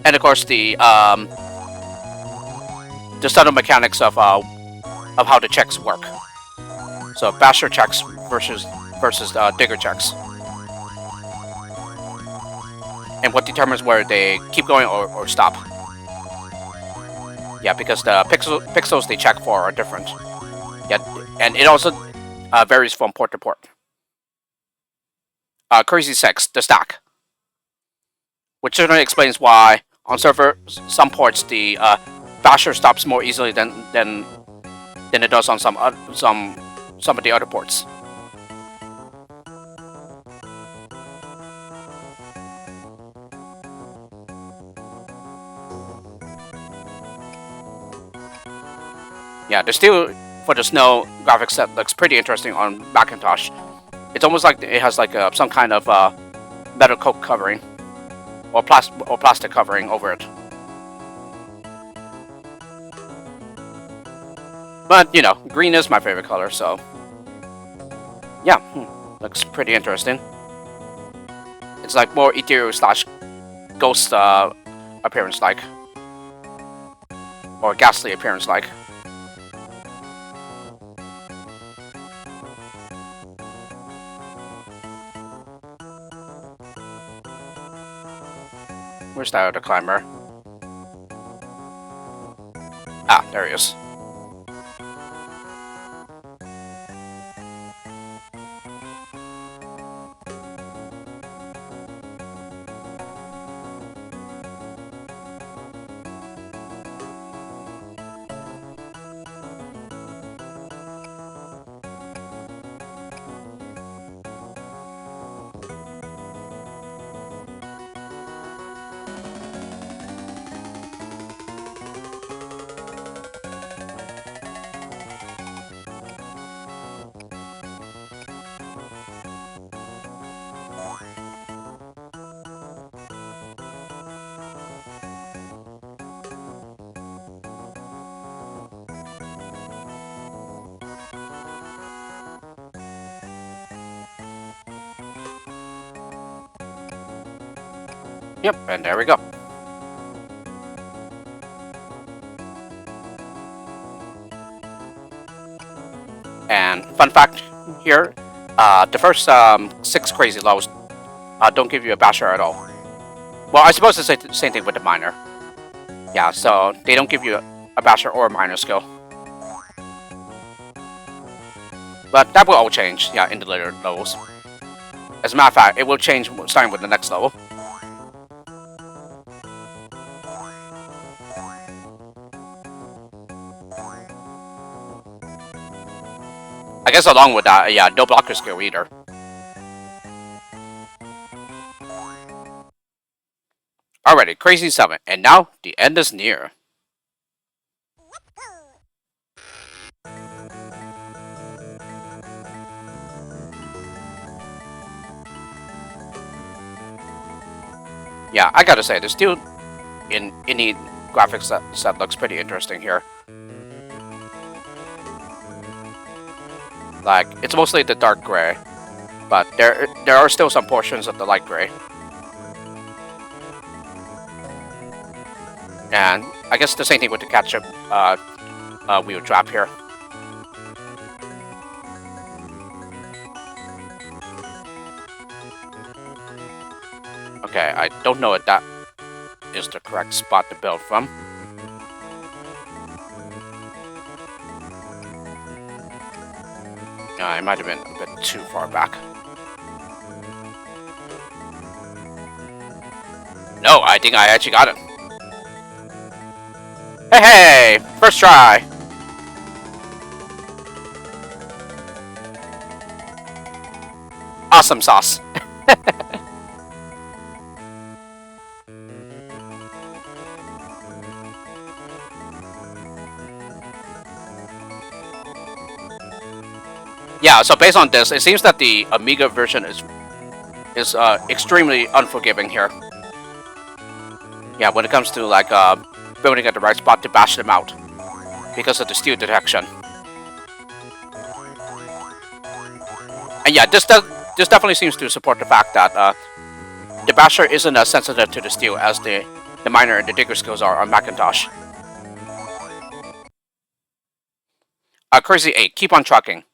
And of course the subtle mechanics of how the checks work. So basher checks versus digger checks. And what determines whether they keep going or stop. Yeah, because the pixels they check for are different. Yeah, and it also varies from port to port. Crazy 6, the stack. Which certainly explains why on some ports the basher stops more easily than it does on some of the other ports. Yeah, the steel for the snow graphics set looks pretty interesting on Macintosh. It's almost like it has like some kind of metal coat covering or plastic covering over it. But you know, green is my favorite color, so yeah, looks pretty interesting. It's like more ethereal / ghost appearance like, or ghastly appearance like. Where's that other climber? Ah, there he is. Yep, and there we go. And fun fact here, the first 6 crazy lows don't give you a basher at all. Well, I suppose it's the same thing with the minor. Yeah, so they don't give you a basher or a minor skill. But that will all change, yeah, in the later levels. As a matter of fact, it will change starting with the next level. I guess along with that, yeah, no blocker skill either. Alrighty, Crazy 7, and now the end is near. Yeah, I gotta say, the steel in any graphics set looks pretty interesting here. Like, it's mostly the dark gray, but there are still some portions of the light gray. And I guess the same thing with the ketchup wheel trap here. Okay, I don't know if that is the correct spot to build from. It might have been a bit too far back. No, I think I actually got it. Hey, first try. Awesome sauce. Yeah, so based on this, it seems that the Amiga version is extremely unforgiving here. Yeah, when it comes to like building at the right spot to bash them out because of the steel detection. And yeah, this definitely seems to support the fact that the basher isn't as sensitive to the steel as the miner and the digger skills are on Macintosh. Crazy 8, keep on trucking.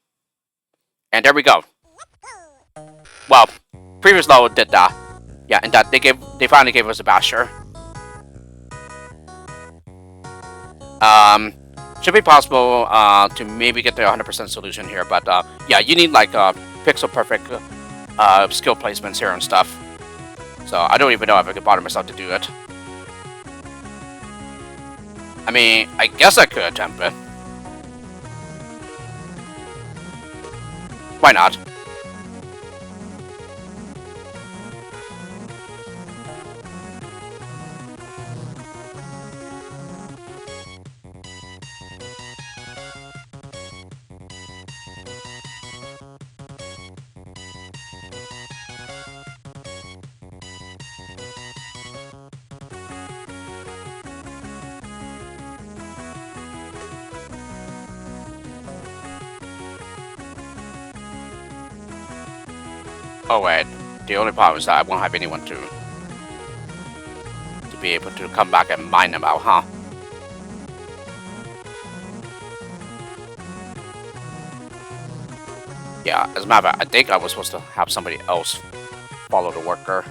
And there we go. Well, previous level did that. Yeah, and that they finally gave us a basher. Should be possible to maybe get the 100% solution here, but yeah, you need like pixel perfect skill placements here and stuff. So I don't even know if I could bother myself to do it. I mean, I guess I could attempt it. Why not? Oh wait, the only problem is that I won't have anyone to be able to come back and mine them out, huh? Yeah, as a matter of fact, I think I was supposed to have somebody else follow the worker.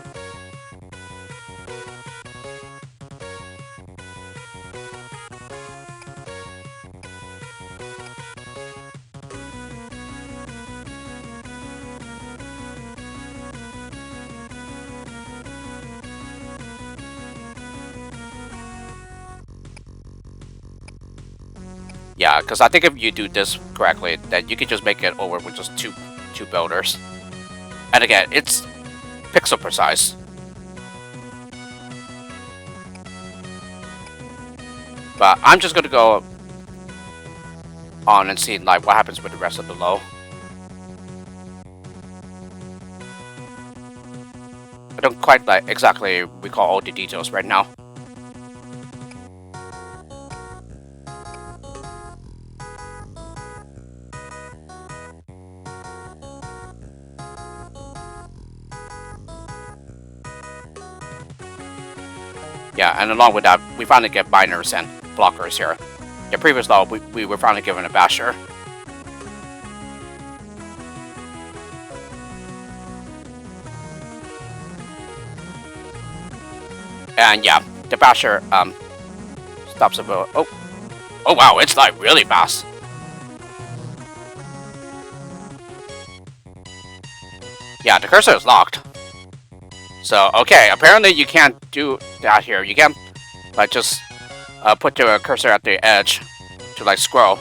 Yeah, because I think if you do this correctly, then you can just make it over with just two builders. And again, it's pixel precise. But I'm just gonna go on and see like what happens with the rest of the low. I don't quite like exactly recall all the details right now. Yeah, and along with that, we finally get miners and blockers here. The previous level, we were finally given a basher. And yeah, the basher stops a bit. Oh wow, it's like really fast. Yeah, the cursor is locked. So okay, apparently you can't do that here. You can't like just put your cursor at the edge to like scroll.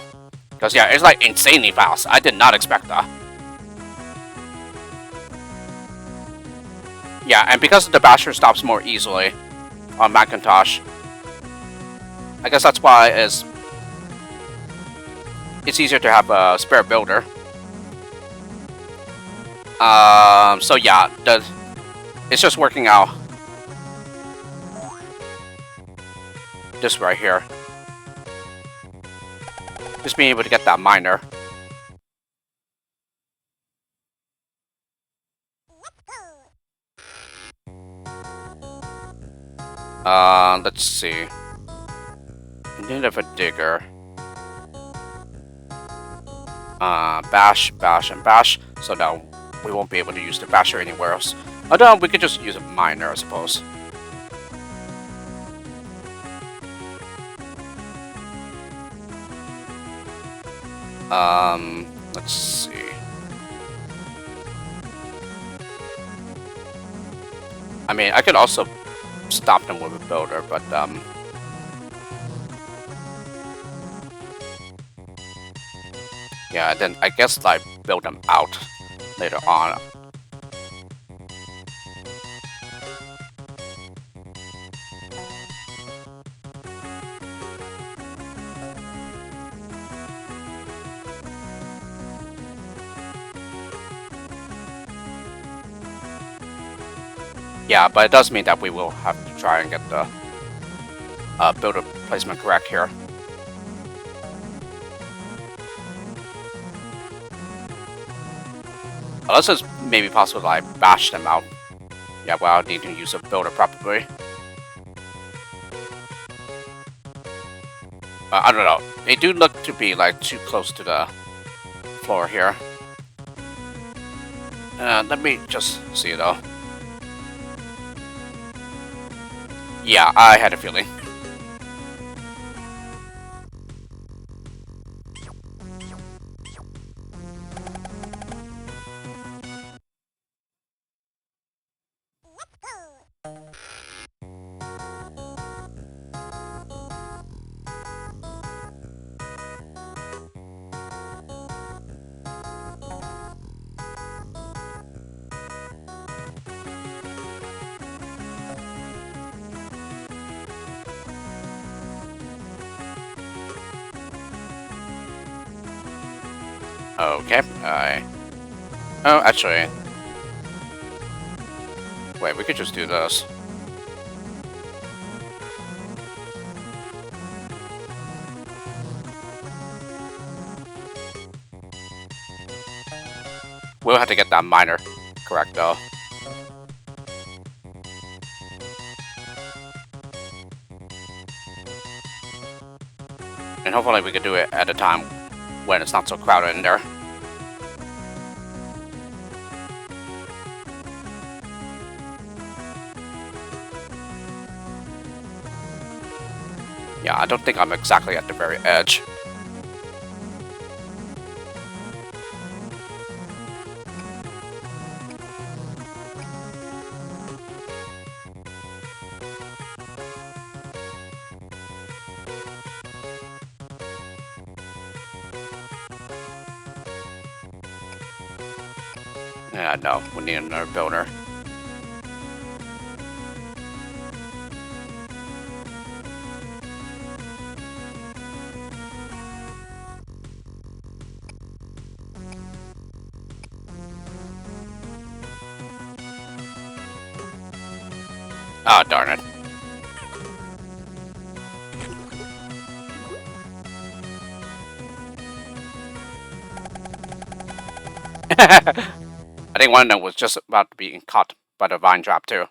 Because yeah, it's like insanely fast. I did not expect that. Yeah, and because the basher stops more easily on Macintosh, I guess that's why it's easier to have a spare builder. So yeah, it's just working out. This right here. Just being able to get that miner. Let's see. Need of a digger. Bash, bash, and bash. So now we won't be able to use the basher anywhere else. Although we could just use a miner, I suppose. Let's see. I mean, I could also stop them with a builder, but yeah, then I guess like build them out later on. Yeah, but it does mean that we will have to try and get the builder placement correct here. Unless it's maybe possible to like bash them out. Yeah, well, I'll need to use a builder probably. I don't know. They do look to be like too close to the floor here. Let me just see though. Yeah, I had a feeling. Okay, oh, actually... Wait, we could just do this. We'll have to get that miner correct, though. And hopefully we can do it at a time when it's not so crowded in there. Yeah, I don't think I'm exactly at the very edge. Yeah, no, we need another builder. Ah, darn it. I think one of them was just about to be caught by the vine trap, too.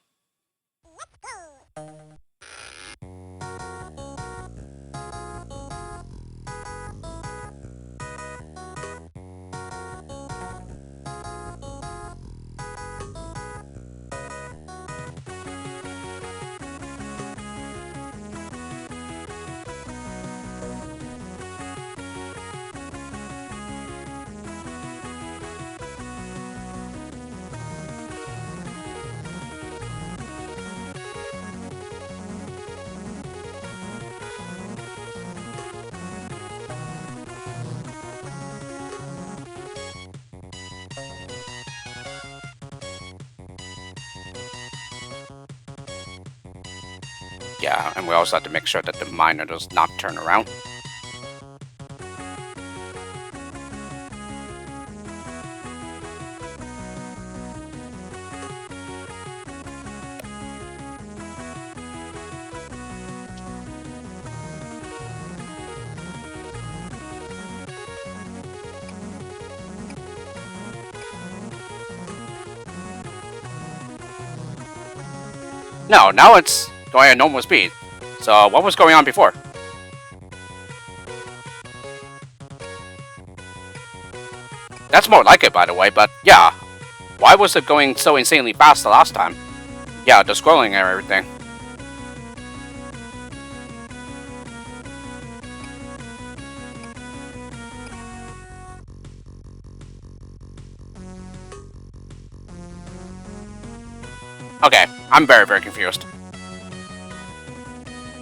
Yeah, and we also have to make sure that the miner does not turn around. No, now it's going at normal speed. So what was going on before? That's more like it, by the way, but yeah. Why was it going so insanely fast the last time? Yeah, the scrolling and everything. Okay, I'm very, very confused.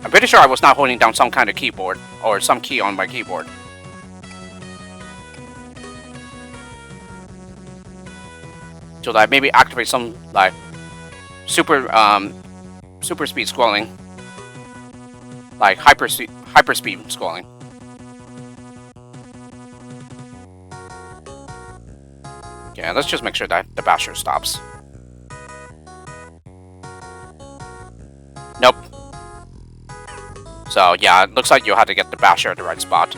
I'm pretty sure I was not holding down some kind of keyboard, or some key on my keyboard. So that maybe activate some, like, super speed scrolling. Like, hyper speed scrolling. Yeah, let's just make sure that the basher stops. Nope. So yeah, it looks like you'll have to get the basher at the right spot.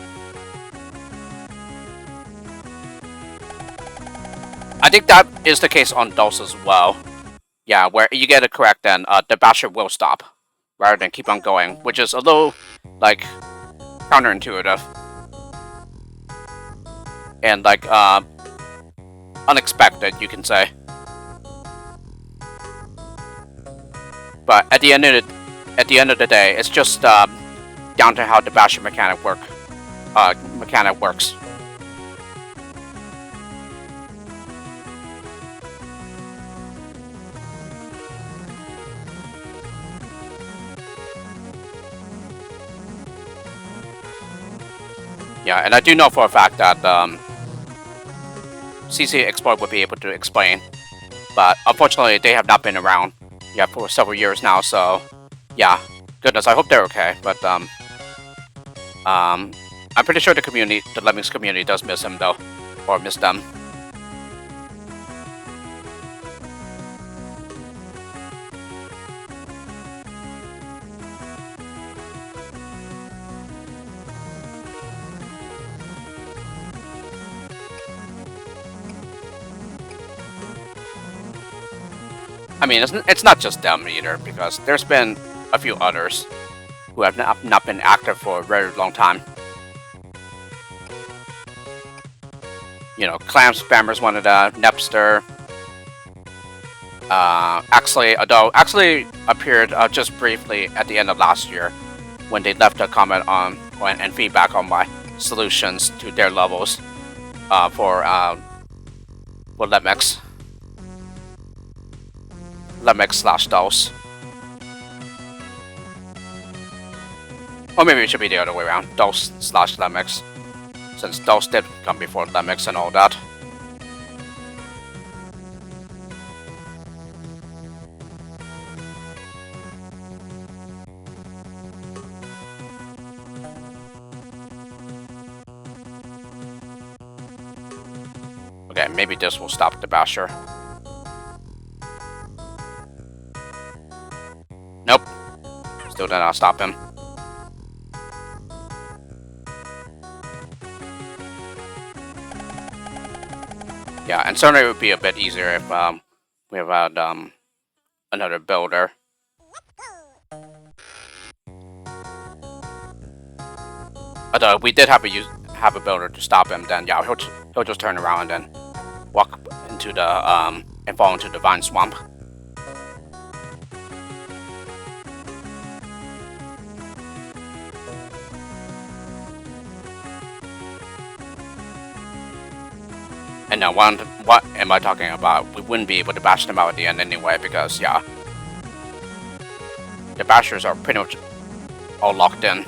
I think that is the case on DOS as well. Yeah, where you get it correct, then the basher will stop rather than keep on going, which is a little like counterintuitive and like unexpected, you can say. But at the end of the day, it's just down to how the basher mechanic works. Yeah, and I do know for a fact that CC Exploit would be able to explain, but unfortunately they have not been around for several years now. So yeah, goodness, I hope they're okay. But I'm pretty sure the Lemmings community does miss him though, or miss them. I mean, it's not just them either, because there's been a few others who have not been active for a very long time. You know, Clam Spammers wanted Nepster. Actually appeared just briefly at the end of last year when they left a comment on and feedback on my solutions to their levels for Lemmings. Lemmings/DOS. Or maybe it should be the other way around, DOS/Lemmings, since DOS did come before Lemmings and all that. Okay, maybe this will stop the basher. Nope. Still did not stop him. Yeah, and certainly it would be a bit easier if we have had another builder. Although if we did have a builder to stop him, then yeah, he'll just turn around and walk into the and fall into the vine swamp. And now, what am I talking about? We wouldn't be able to bash them out at the end anyway, because yeah, the bashers are pretty much all locked in.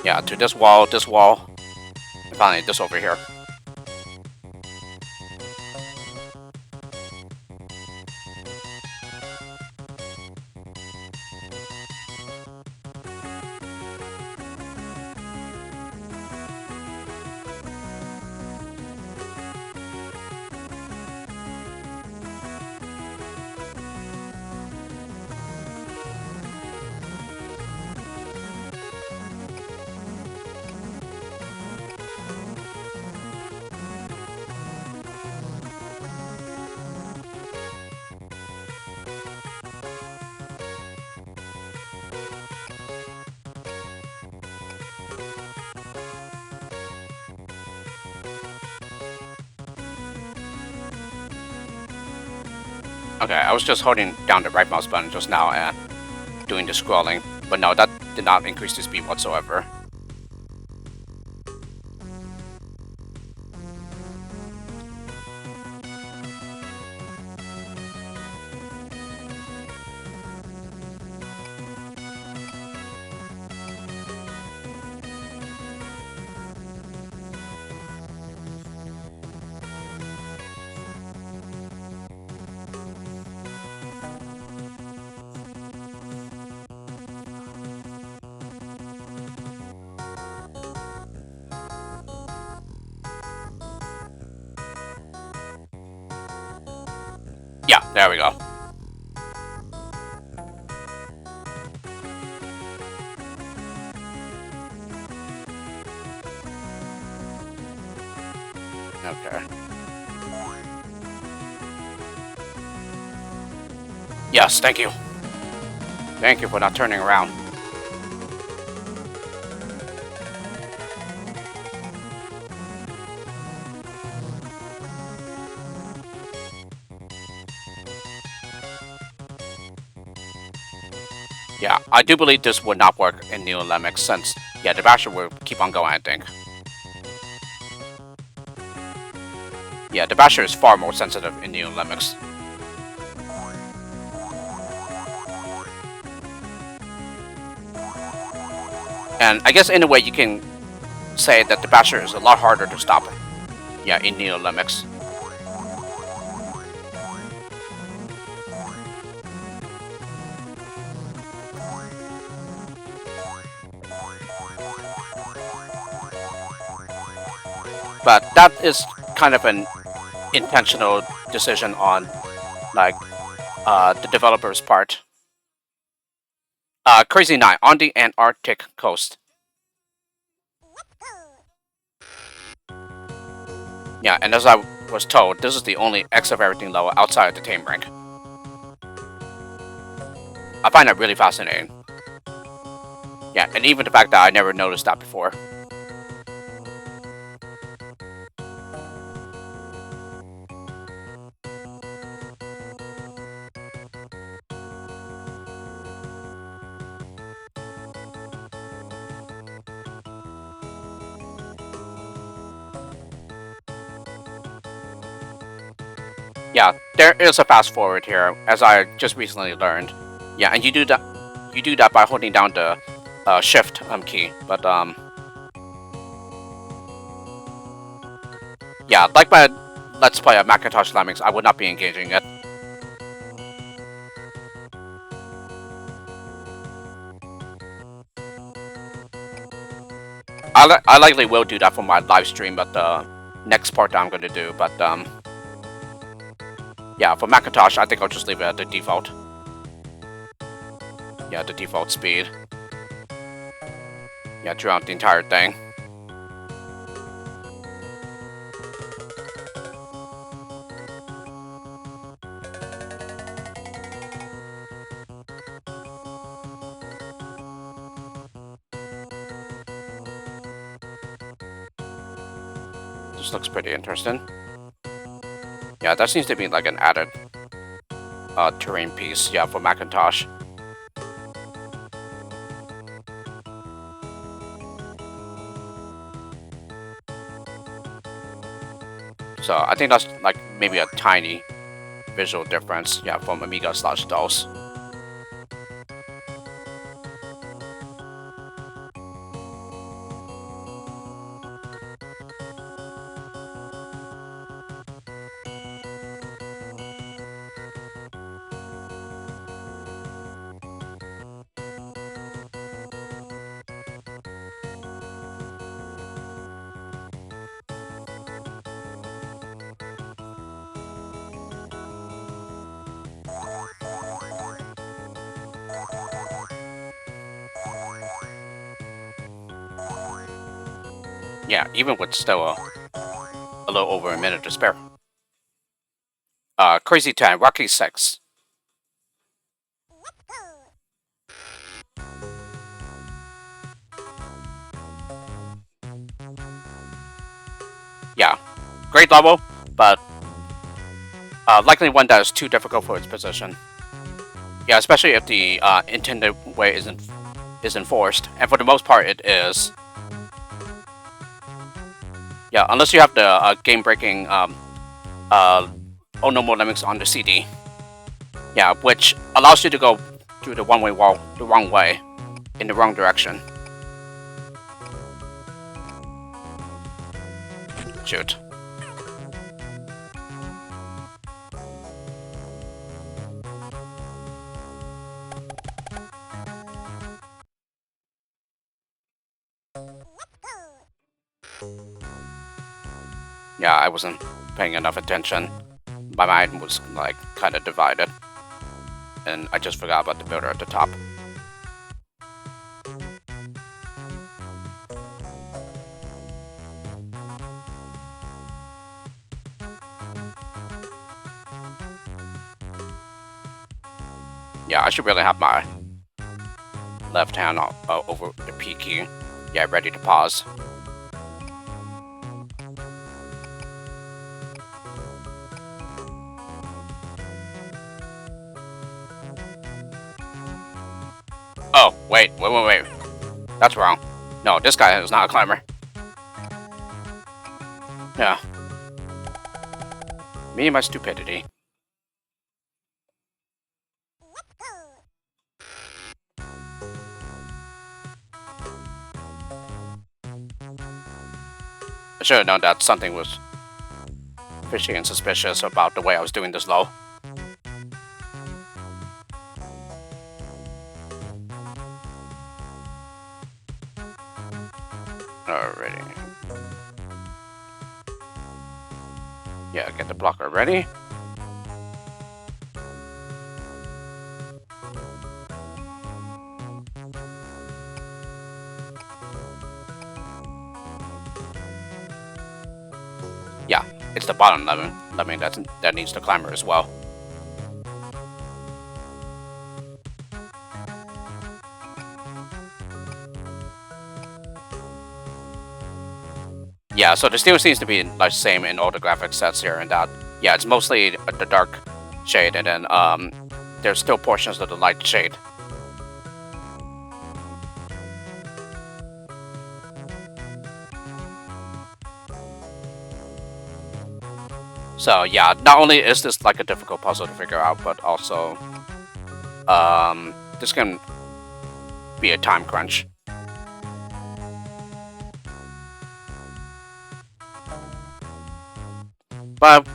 Yeah, to this wall, and finally this over here. Okay, I was just holding down the right mouse button just now and doing the scrolling, but no, that did not increase the speed whatsoever. Yeah, there we go. Okay. Yes, thank you. Thank you for not turning around. Yeah, I do believe this would not work in Neo Lemmings since, yeah, the basher will keep on going, I think. Yeah, the basher is far more sensitive in Neo Lemmings. And I guess in a way you can say that the basher is a lot harder to stop. Yeah, in Neo Lemmings. But that is kind of an intentional decision on, like, the developer's part. Crazy Night on the Antarctic coast. Yeah, and as I was told, this is the only X of everything level outside of the Tame rank. I find that really fascinating. Yeah, and even the fact that I never noticed that before. Yeah, there is a fast forward here, as I just recently learned. Yeah, and you do that. You do that by holding down the Shift key. But yeah, like my Let's Play of Macintosh Lemmings, I would not be engaging it. I likely will do that for my live stream, but the next part that I'm going to do. But yeah, for Macintosh, I think I'll just leave it at the default. Yeah, the default speed. Yeah, throughout the entire thing. This looks pretty interesting. Yeah, that seems to be like an added terrain piece. Yeah, for Macintosh. So I think that's like maybe a tiny visual difference. Yeah, from Amiga/DOS. Yeah, even with still a little over a minute to spare. Crazy 10, Rocky 6. Yeah, great level, but likely one that is too difficult for its position. Yeah, especially if the intended way is enforced, and for the most part it is. Yeah, unless you have the game-breaking Oh No More Lemmings on the CD. Yeah, which allows you to go through the one-way wall the wrong way, in the wrong direction. Shoot. Yeah, I wasn't paying enough attention. My mind was like kind of divided, and I just forgot about the builder at the top. Yeah, I should really have my left hand over the P key. Yeah, ready to pause. Oh, wait. That's wrong. No, this guy is not a climber. Yeah. Me and my stupidity. I should have known that something was fishy and suspicious about the way I was doing this low. Alrighty. Yeah, get the blocker ready. Yeah, it's the bottom lemming that needs the climber as well. Yeah, so the still seems to be like same in all the graphic sets here, and that yeah, it's mostly the dark shade, and then there's still portions of the light shade. So yeah, not only is this like a difficult puzzle to figure out, but also this can be a time crunch. But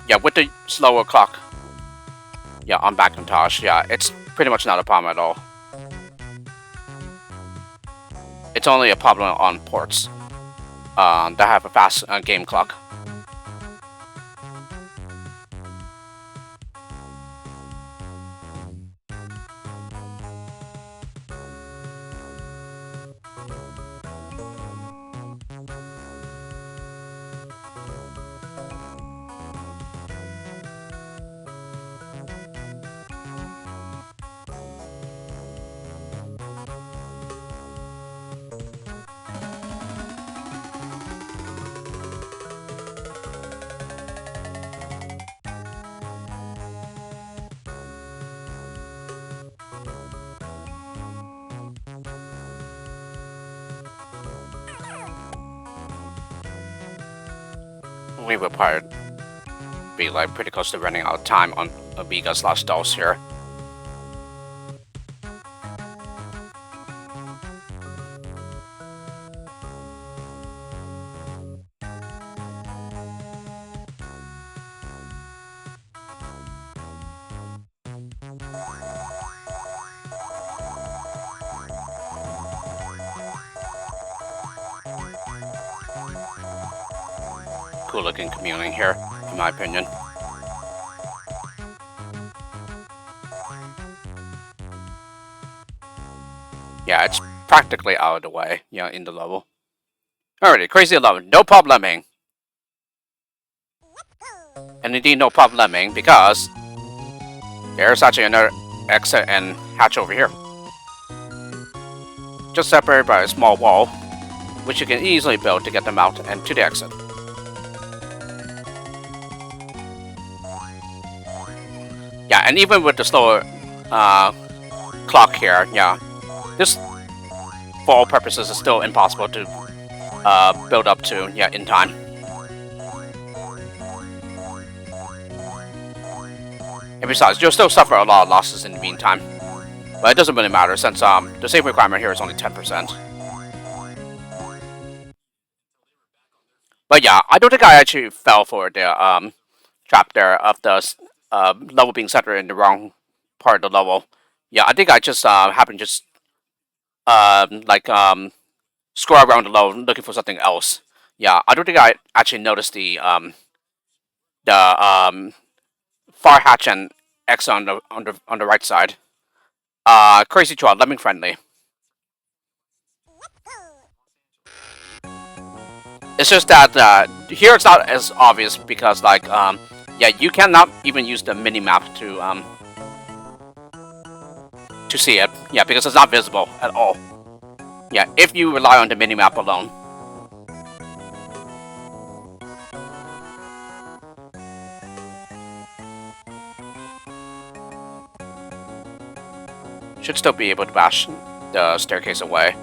yeah, with the slower clock, yeah, on Macintosh, yeah, it's pretty much not a problem at all. It's only a problem on ports that have a fast game clock. We will probably be like pretty close to running out of time on Amiga's last DOS here. Cool looking communing here, in my opinion. Yeah, it's practically out of the way, you know, in the level. Alrighty, Crazy 11, no probleming. And indeed, no probleming, because there's actually another exit and hatch over here. Just separated by a small wall, which you can easily build to get them out and to the exit. Yeah, and even with the slower clock here, yeah, this, for all purposes, is still impossible to build up to, yeah, in time. And besides, you'll still suffer a lot of losses in the meantime. But it doesn't really matter, since the save requirement here is only 10%. But yeah, I don't think I actually fell for the trap there of the level being centered in the wrong part of the level. Yeah, I think I just happened to just scroll around the level looking for something else. Yeah, I don't think I actually noticed the far hatch and X on the right side. Crazy Draw, lemming friendly. It's just that here it's not as obvious because yeah, you cannot even use the mini map to to see it. Yeah, because it's not visible at all. Yeah, if you rely on the minimap alone. Should still be able to bash the staircase away.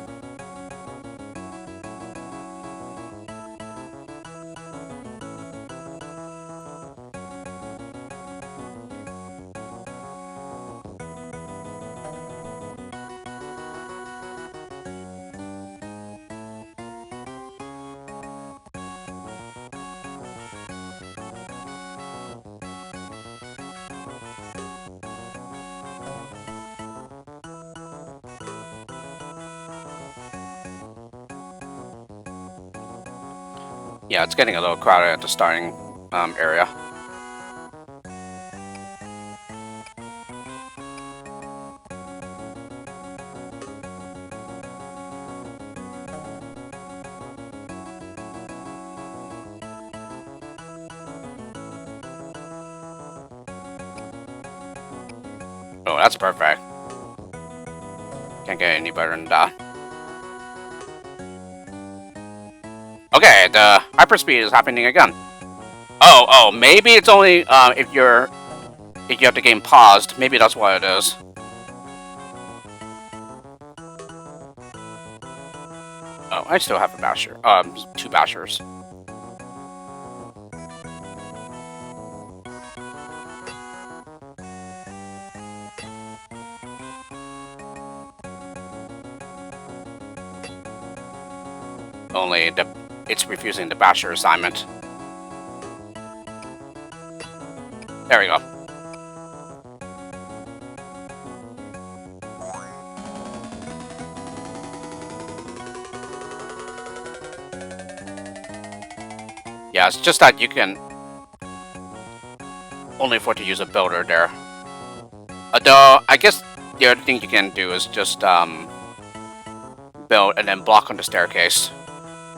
Yeah, it's getting a little crowded at the starting area. Oh, that's perfect. Can't get any better than that. Okay, the hyperspeed is happening again. Oh, maybe it's only if you have the game paused. Maybe that's why it is. Oh, I still have a basher. 2 bashers. Only it's refusing the basher assignment. There we go. Yeah, it's just that you can only afford to use a builder there. Although, I guess the other thing you can do is just build and then block on the staircase.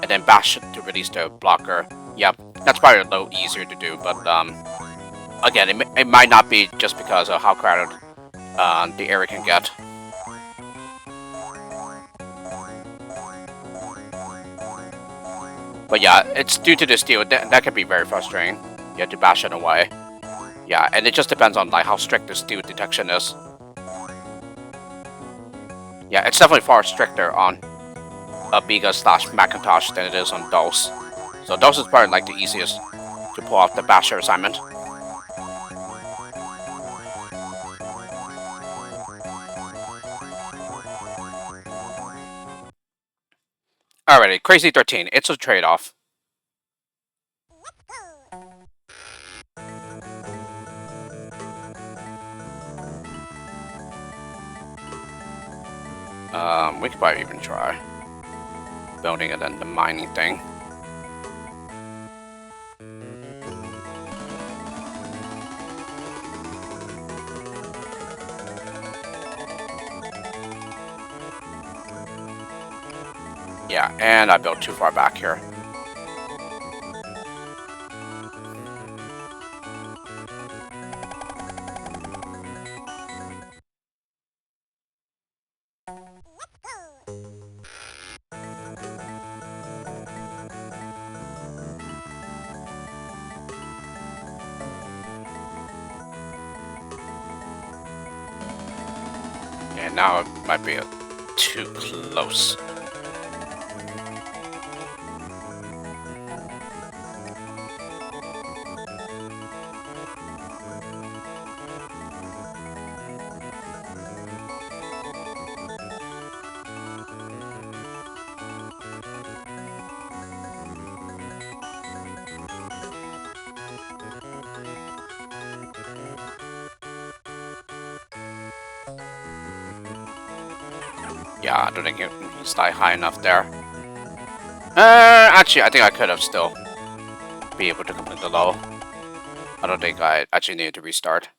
And then bash it to release the blocker. Yep, that's probably a little easier to do, but again, it might not be just because of how crowded the area can get. But yeah, it's due to the steel. That can be very frustrating. You have to bash it away. Yeah, and it just depends on like how strict the steel detection is. Yeah, it's definitely far stricter on Amiga / Macintosh than it is on DOS. So DOS is probably like the easiest to pull off the basher assignment. Alrighty, Crazy 13. It's a trade-off. We could probably even try building it and the mining thing. Yeah, and I built too far back here. And now it might be too close. Yeah, I don't think he's like high enough there. Actually, I think I could have still be able to complete the level. I don't think I actually needed to restart.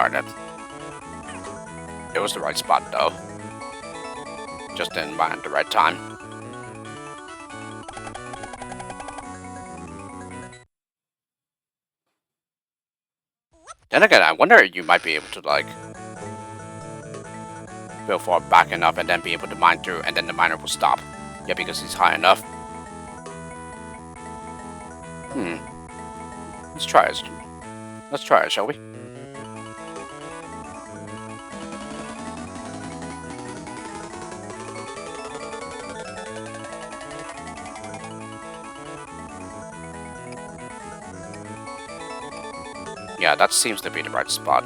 darn it. It was the right spot, though. Just didn't mine at the right time. Then again, I wonder if you might be able to, like, build far back enough and then be able to mine through, and then the miner will stop. Yeah, because he's high enough. Let's try it. Let's try it, shall we? Yeah, that seems to be the right spot.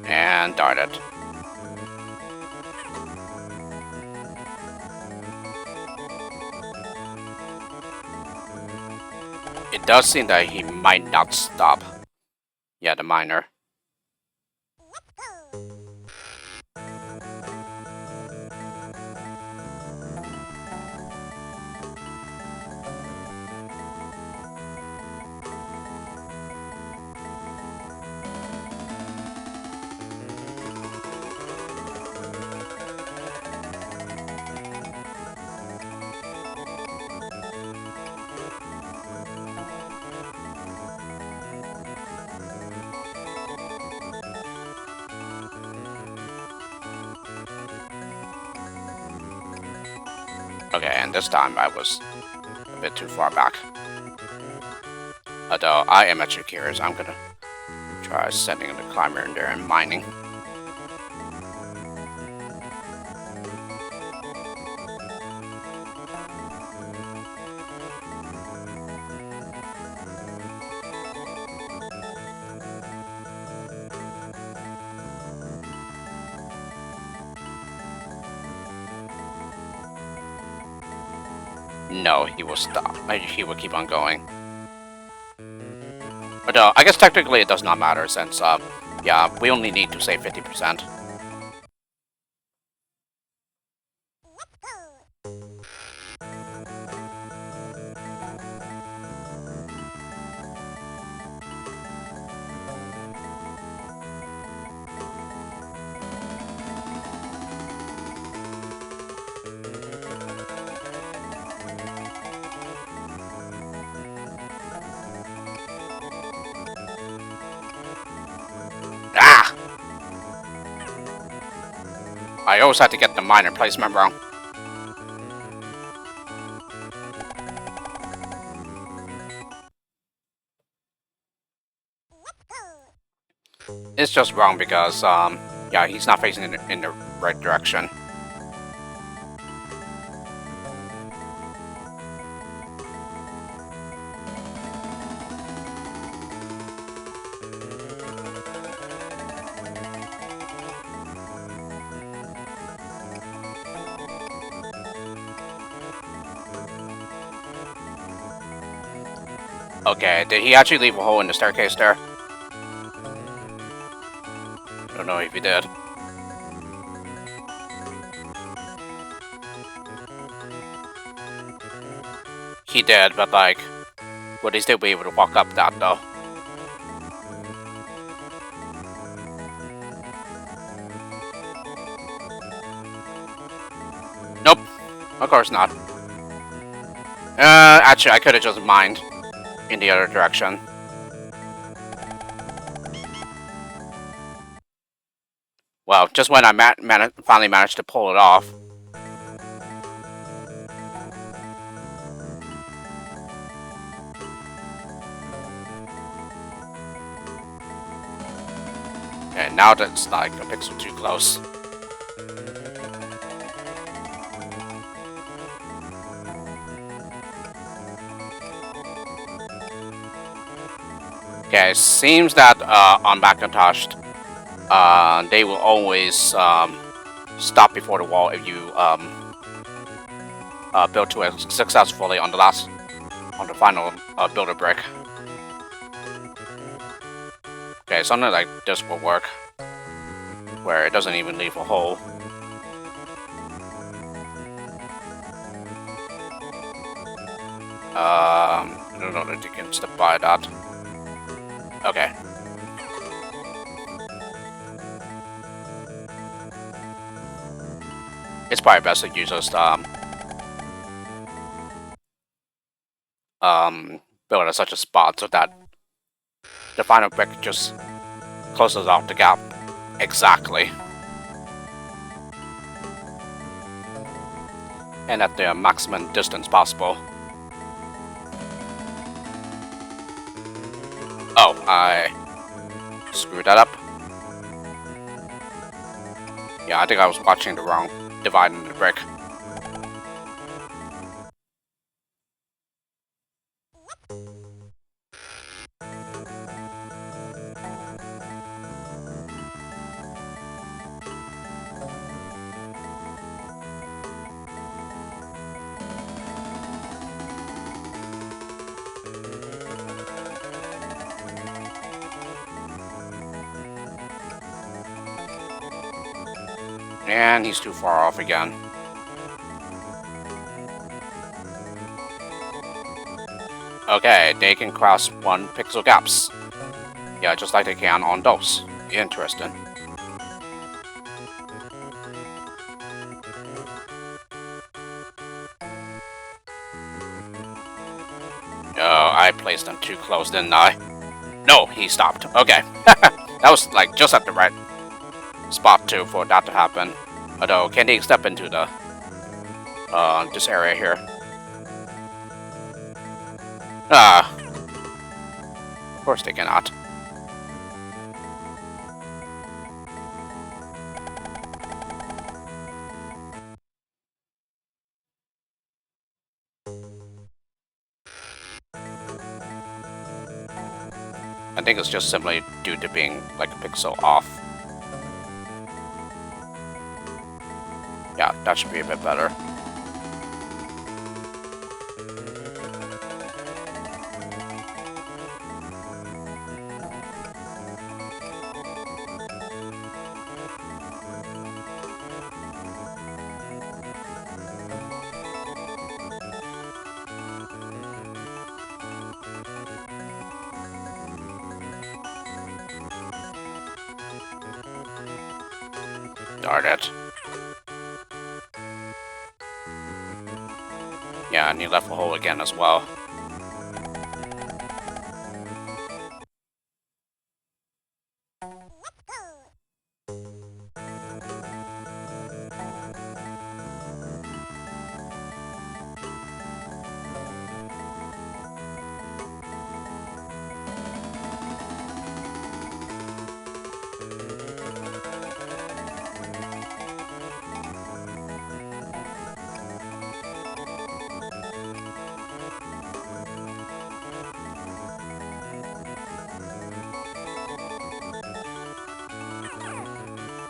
And darn it. It does seem that he might not stop. Yeah, the miner. Okay, and this time I was a bit too far back. Although I am actually curious, I'm gonna try sending the climber in there and mining. No, he will stop. He will keep on going. Although, I guess technically it does not matter since, yeah, we only need to save 50%. Ah! I always had to get the miner placement wrong. It's just wrong because, yeah, he's not facing in the right direction. Okay, did he actually leave a hole in the staircase there? I don't know if he did. He did, but like, would he still be able to walk up that though? Nope, of course not. Actually, I could have just mined in the other direction. Well, just when I finally managed to pull it off. Okay, now that's like a pixel too close. Okay, seems that on Macintosh, they will always stop before the wall if you build to it successfully on the final builder brick. Okay, something like this will work, where it doesn't even leave a hole. I don't know that you can step by that. Okay. It's probably best to use just build at such a spot so that the final brick just closes off the gap. Exactly. And at the maximum distance possible. Oh, I screwed that up. Yeah, I think I was watching the wrong divide in the brick. And he's too far off again. Okay, they can cross 1 pixel gaps. Yeah, just like they can on those. Interesting. Oh, I placed them too close, didn't I? No, he stopped. Okay. That was like just at the right spot too for that to happen. Although, can they step into the this area here? Ah, of course they cannot. I think it's just simply due to being like a pixel off. Yeah, that should be a bit better. Darn it. Yeah, and you left a hole again as well.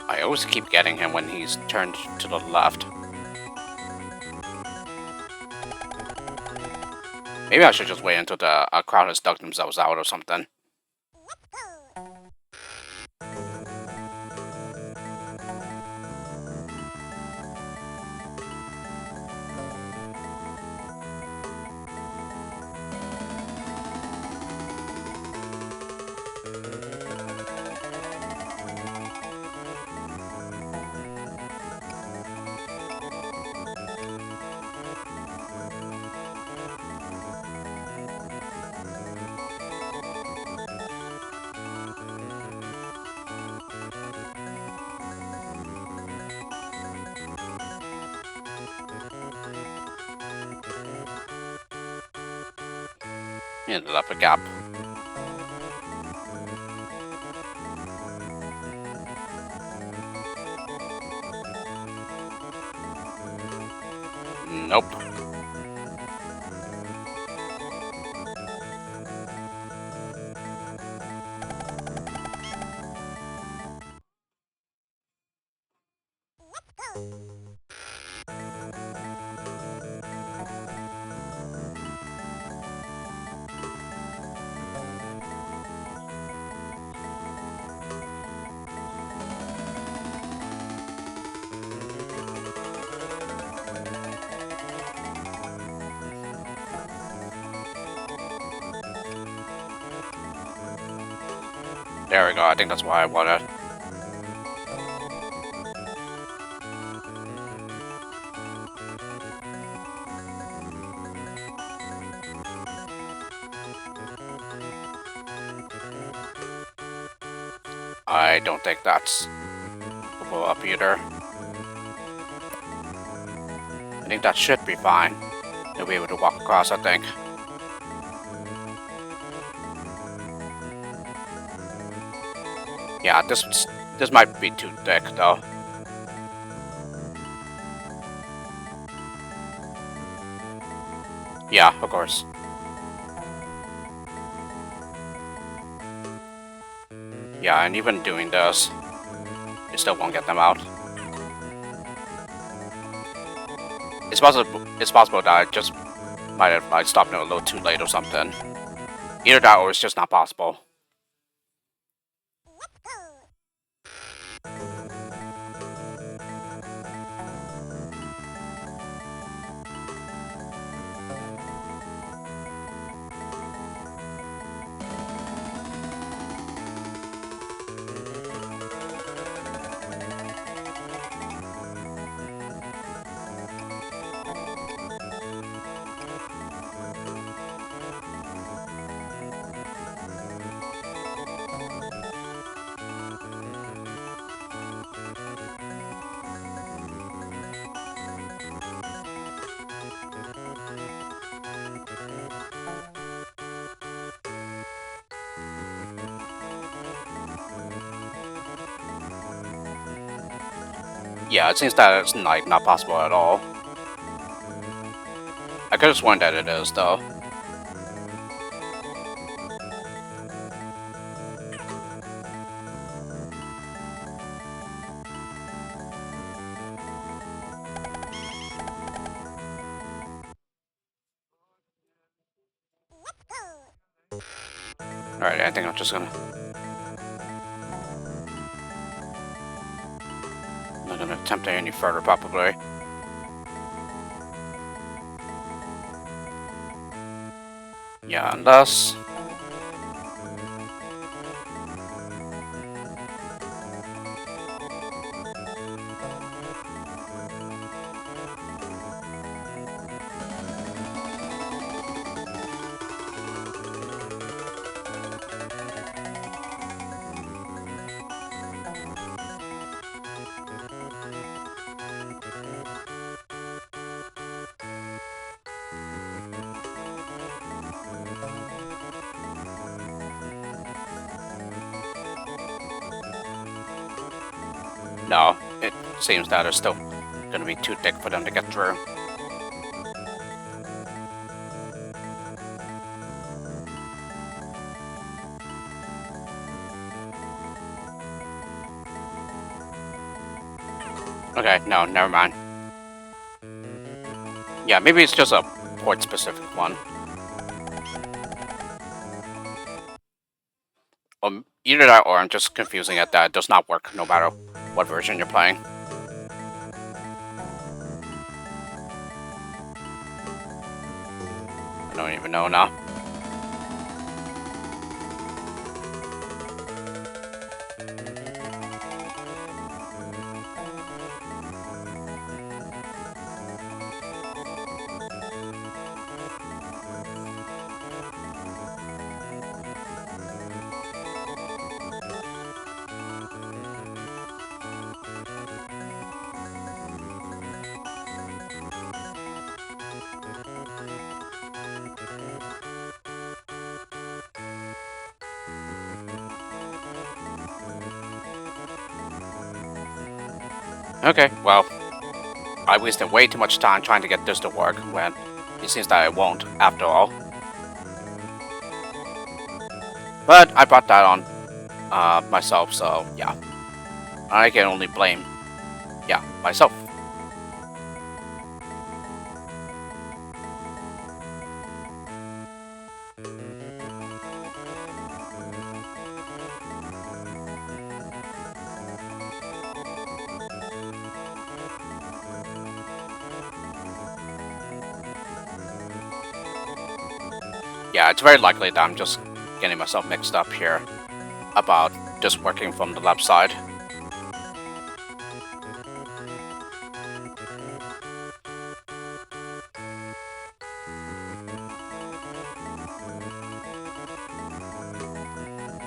I always keep getting him when he's turned to the left. Maybe I should just wait until the crowd has dug themselves out or something. He ended up a gap. Nope. There we go, I think that's what I wanted. I don't think that's go up either. I think that should be fine. You'll be able to walk across, I think. Yeah, this might be too thick though. Yeah, of course. Yeah, and even doing this, you still won't get them out. It's possible that I just might have like stopped it a little too late or something. Either that or it's just not possible. Yeah, it seems that it's like not possible at all. I could have sworn that it is though. Alright, I think I'm just gonna... I'm not gonna attempt it any further, probably. Yeah, unless... No, it seems that it's still gonna be too thick for them to get through. Okay, no, never mind. Yeah, maybe it's just a port-specific one. Either that or I'm just confusing it that it does not work no matter what version you're playing. I don't even know now. Okay, well, I wasted way too much time trying to get this to work when it seems that it won't, after all. But I brought that on myself, so yeah. I can only blame, yeah, myself. Yeah, it's very likely that I'm just getting myself mixed up here. about just working from the left side.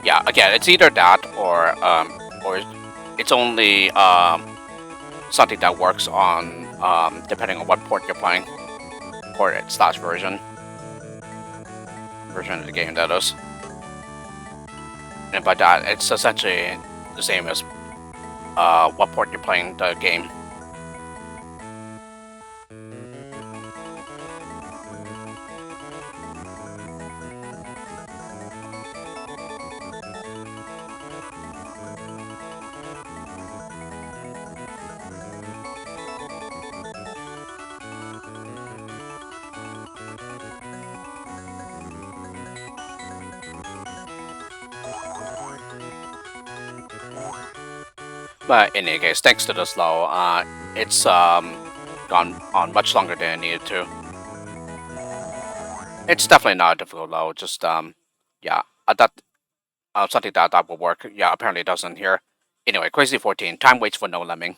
Yeah, again, it's either that or it's only something that works on depending on what port you're playing, port slash version of the game, that is. And by that, it's essentially the same as what port you're playing the game. But in any case, thanks to the slow, it's gone on much longer than it needed to. It's definitely not a difficult load, just yeah, I thought something that I thought would work. Yeah, apparently it doesn't here. Anyway, Crazy 14, time waits for no lemming.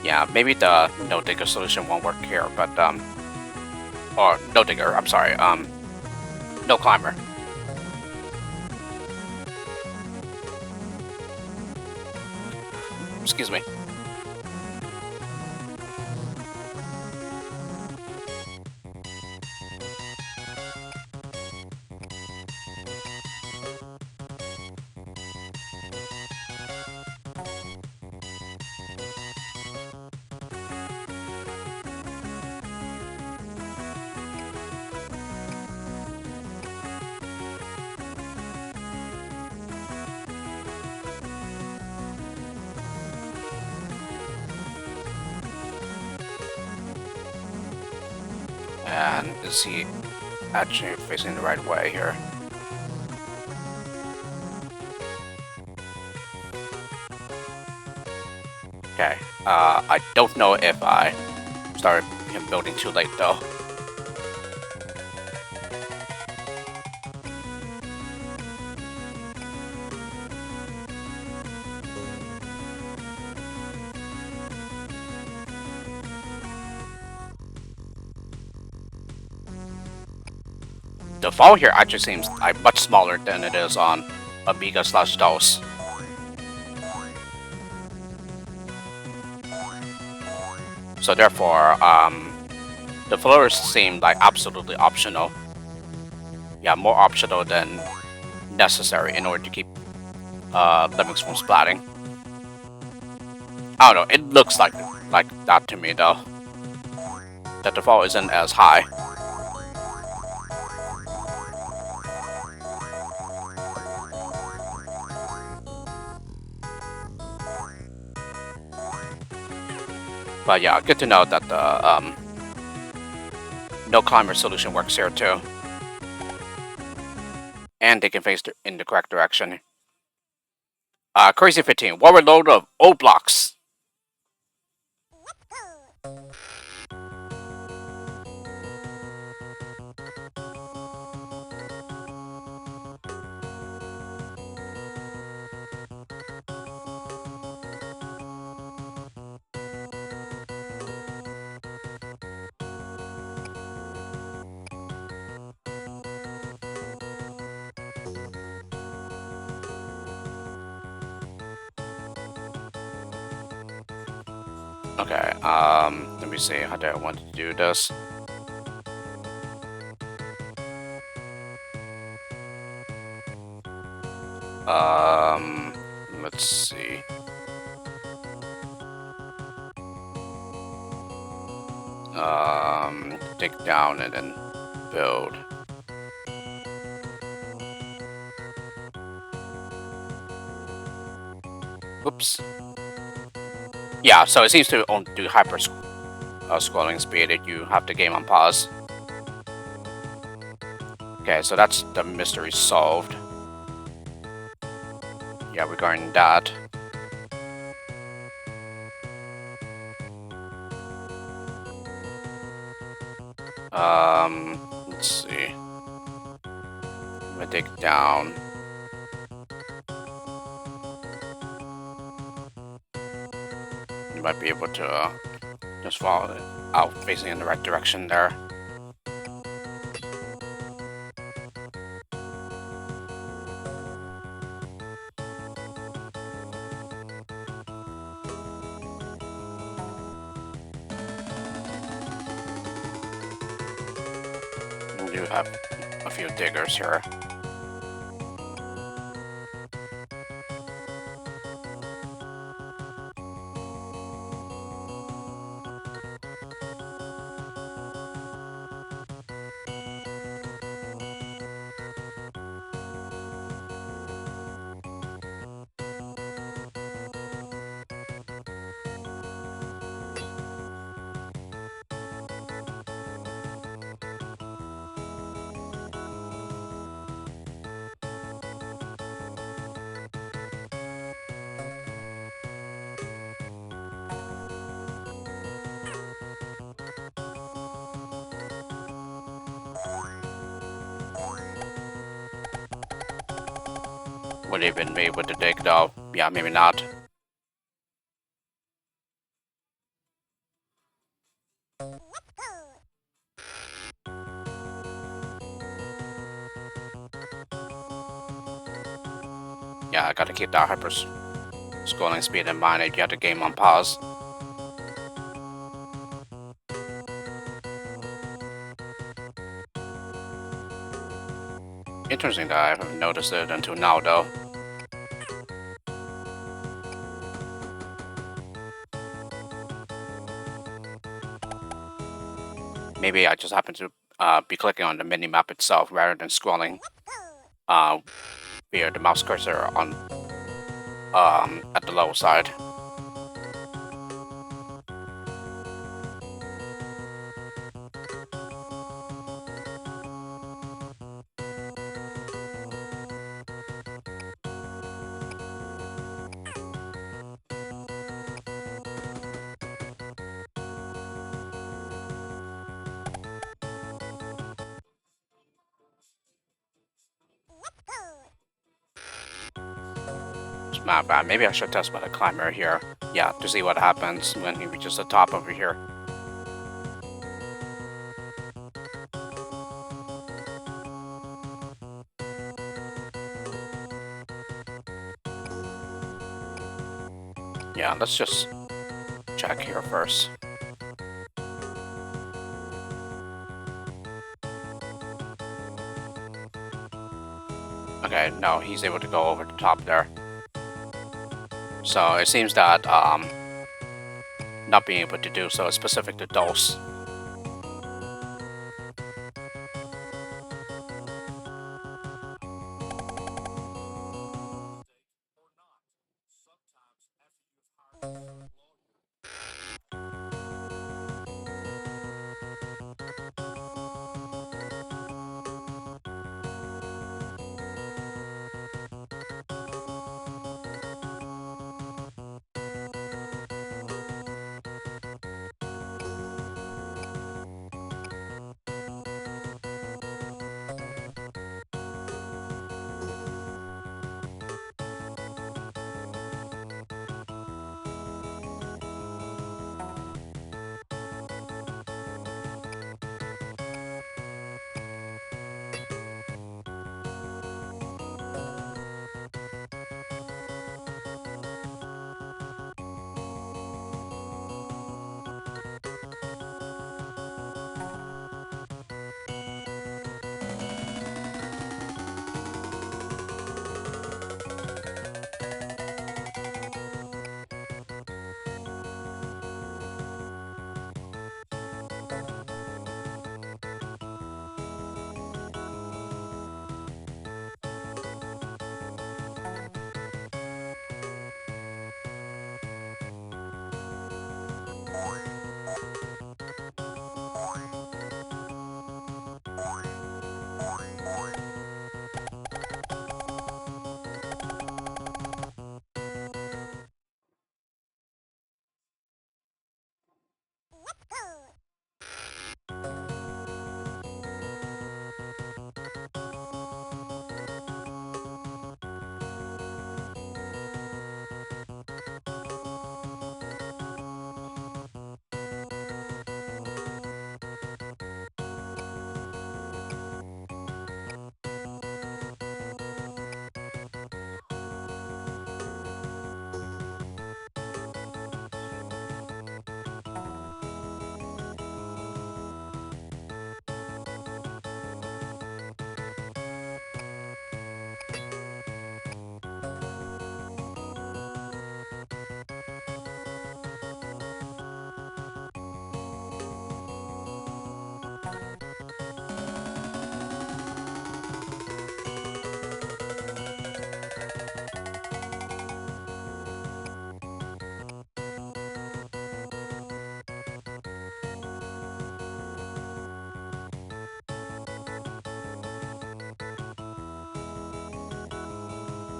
Yeah, maybe the no digger solution won't work here, but or no digger, I'm sorry, no climber. Excuse me. And is he actually facing the right way here? Okay, I don't know if I started him building too late though. The fall here actually seems like much smaller than it is on Amiga slash DOS. So therefore, the floors seem like absolutely optional. Yeah, more optional than necessary in order to keep Lemmings from splatting. I don't know, it looks like that to me though. That the fall isn't as high. But yeah, good to know that the no climber solution works here too. And they can face in the correct direction. Crazy 15, what were load of O blocks? Okay, let me see how do I want to do this. Let's see. Dig down and then build. Oops. Yeah, so it seems to only do hyper scrolling speed if you have the game on pause. Okay, so that's the mystery solved. Yeah, regarding that. Let's see. I'm gonna dig down. You might be able to just follow it out, facing in the right direction there. We do have a few diggers here. Would have been able to dig though. Yeah, maybe not. Yeah, I gotta keep that hyper scrolling speed in mind if you have the game on pause. Interesting that I haven't noticed it until now though. Maybe I just happen to be clicking on the mini-map itself rather than scrolling via the mouse cursor on at the lower side. It's not bad. Maybe I should test with a climber here. Yeah, to see what happens when he reaches the top over here. Yeah, let's just check here first. Okay, no, he's able to go over the top there. So it seems that not being able to do so is specific to those.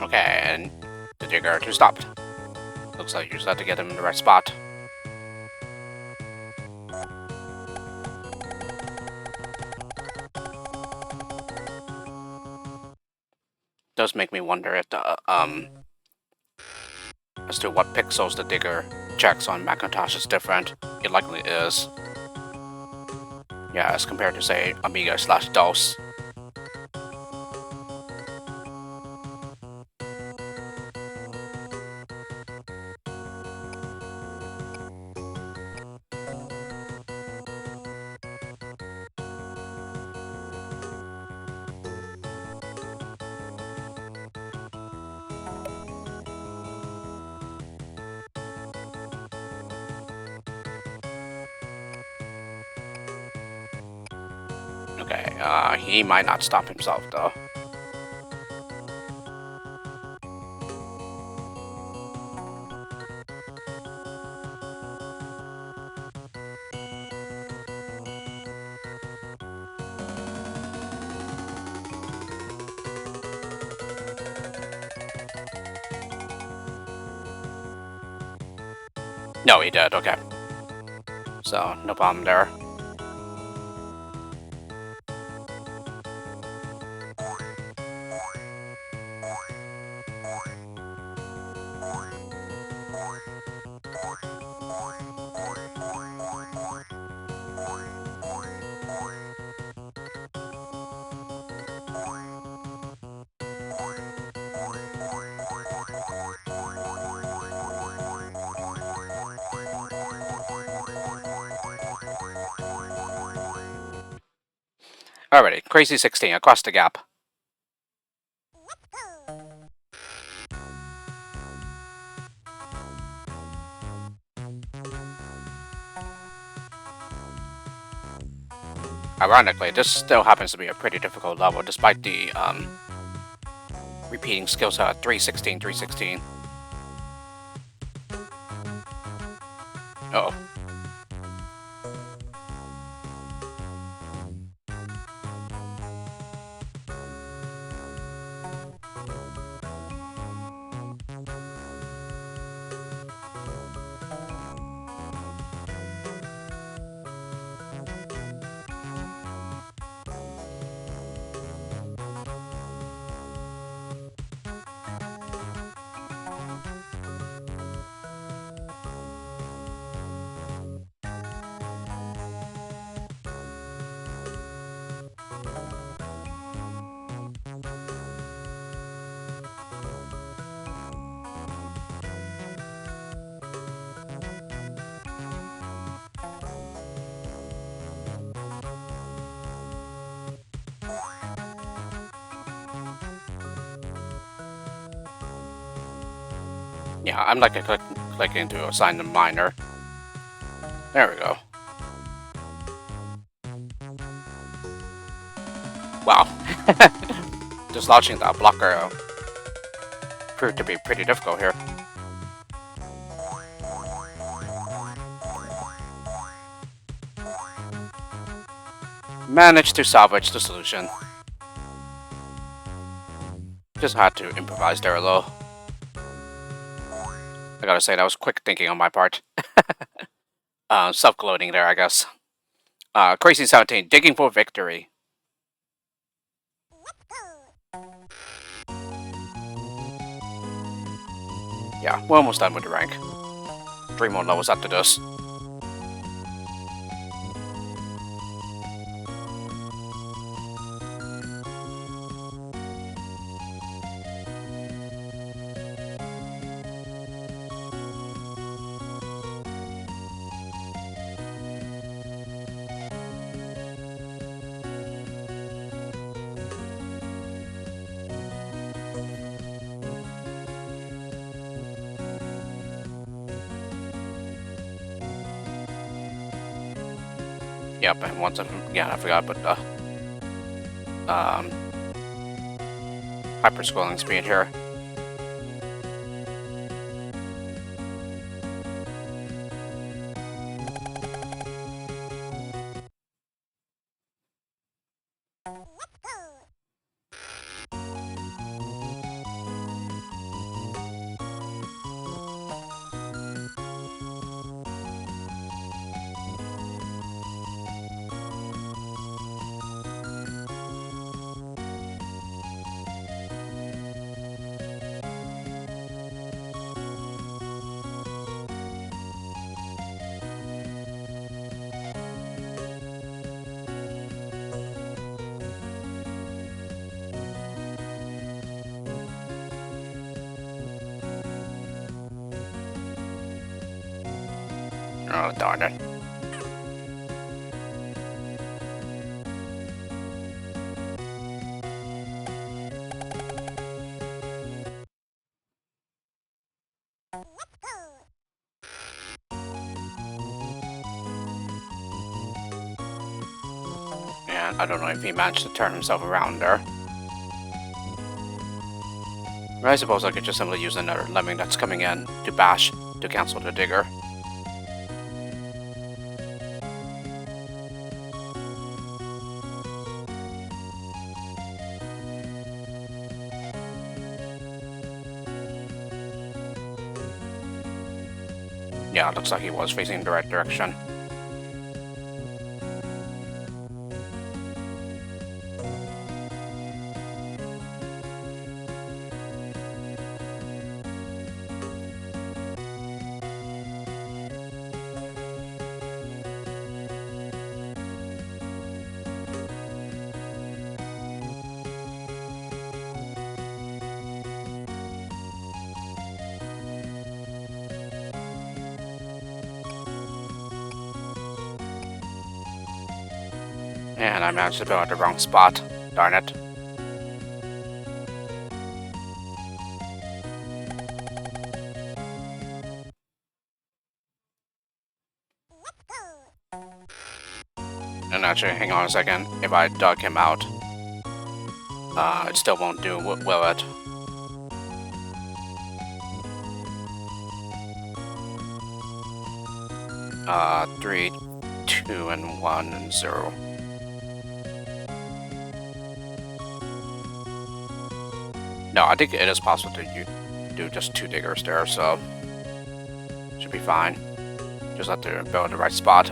Okay, and the digger to stop. Looks like you just have to get him in the right spot. Does make me wonder if the as to what pixels the digger checks on Macintosh is different. It likely is. Yeah, as compared to say Amiga / DOS. Okay, he might not stop himself though. No, he did, okay. So, no problem there. Alrighty, Crazy 16, across the gap. Ironically, this still happens to be a pretty difficult level, despite the repeating skill set 316, 316. Uh oh. Yeah, I'm like clicking to assign the minor. There we go. Wow. Dislodging that blocker proved to be pretty difficult here. Managed to salvage the solution. Just had to improvise there a little. I gotta say, that was quick thinking on my part. Self-gloating there, I guess. Crazy 17, digging for victory. Yeah, we're almost done with the rank. 3 more levels after this. Yep, and once again, I forgot, but hyper scrolling speed here. Oh, darn it. And I don't know if he managed to turn himself around there. But I suppose I could just simply use another lemming that's coming in to bash to cancel the digger. Yeah, it looks like he was facing the right direction. And I managed to go at the wrong spot. Darn it. And actually, hang on a second. If I dug him out, it still won't do, will it? Three, two, and 1, and 0. No, I think it is possible to do just 2 diggers there, so should be fine. Just have to go in the right spot.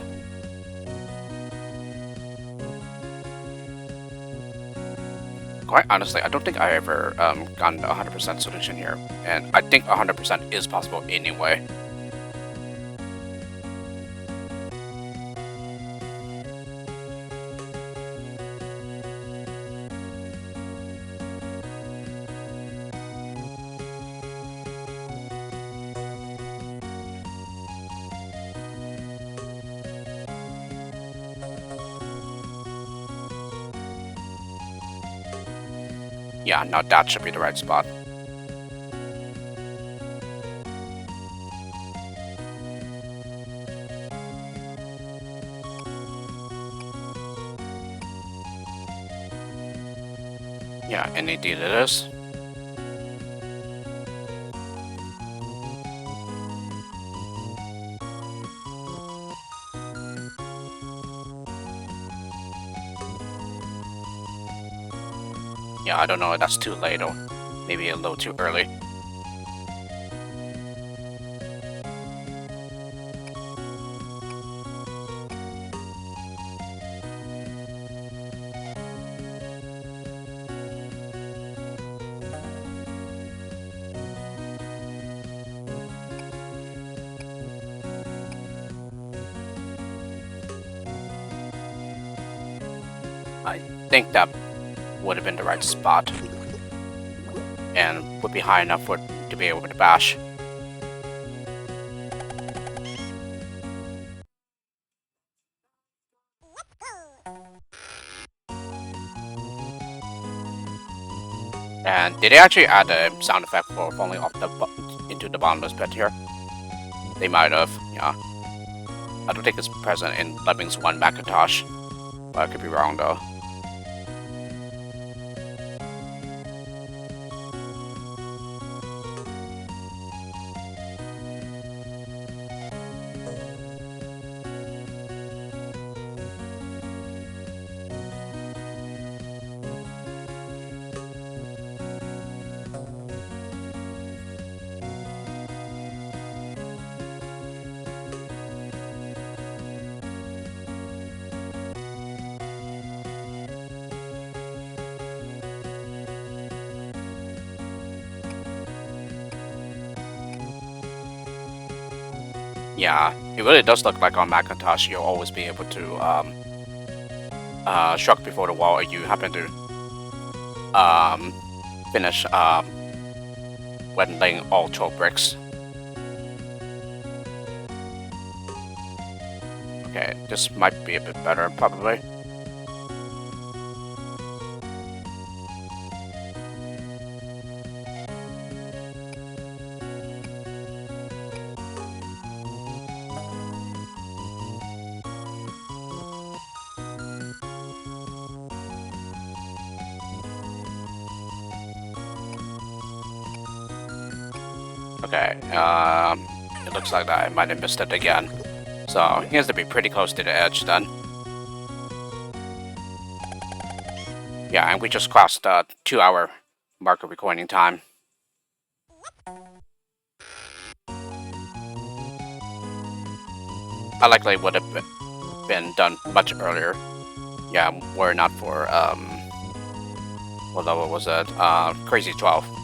Quite honestly, I don't think I ever gotten a 100% solution here, and I think 100% is possible anyway. Yeah, now that should be the right spot. Yeah, and indeed it is. Yeah, I don't know if that's too late or maybe a little too early. I think that would have been the right spot and would be high enough for to be able to bash. And did they actually add a sound effect for falling off into the bottomless pit here? They might have, yeah. I don't think it's present in Lemmings 1 Macintosh, but I could be wrong though. Yeah, it really does look like on Macintosh you'll always be able to struck before the wall, or you happen to finish when laying all 12 bricks. Okay, this might be a bit better, probably. Okay, it looks like I might have missed it again. So he has to be pretty close to the edge then. Yeah, and we just crossed the 2-hour mark of recording time. I likely would have been done much earlier. Yeah, were not for, what level was it? Crazy 12.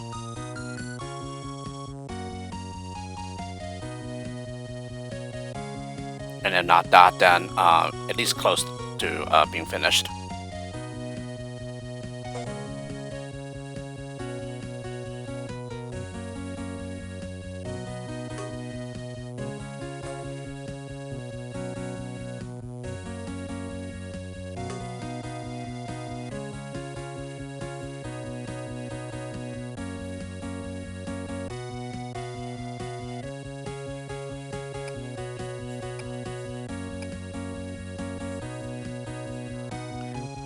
And then not that, then at least close to being finished.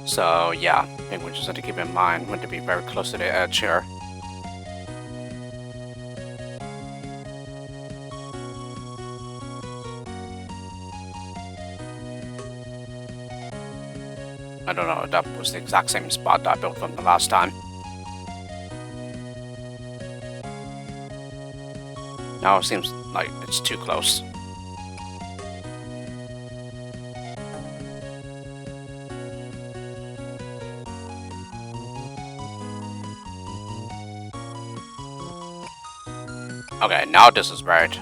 So yeah, I think we just have to keep in mind when to be very close to the edge here. I don't know if that was the exact same spot that I built from the last time. Now it seems like it's too close. Okay, now this is right.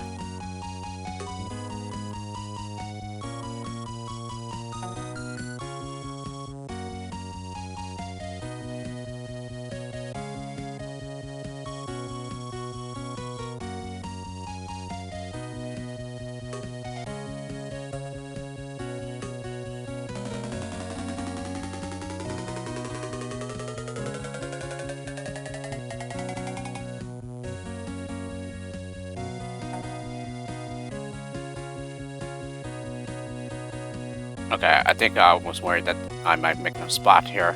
Okay, I think I was worried that I might make a spot here.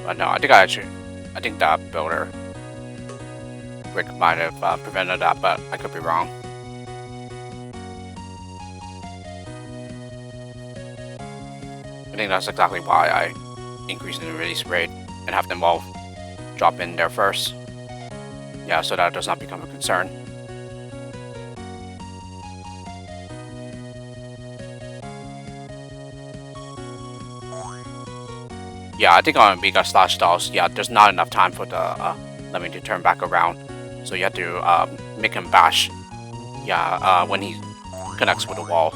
But no, I think that builder brick might have prevented that, but I could be wrong. I think that's exactly why I increased the release rate and have them all drop in there first. Yeah, so that does not become a concern. Yeah, I think on Amiga /DOS, yeah, there's not enough time for the Lemming to turn back around. So you have to make him bash, yeah, when he connects with the wall.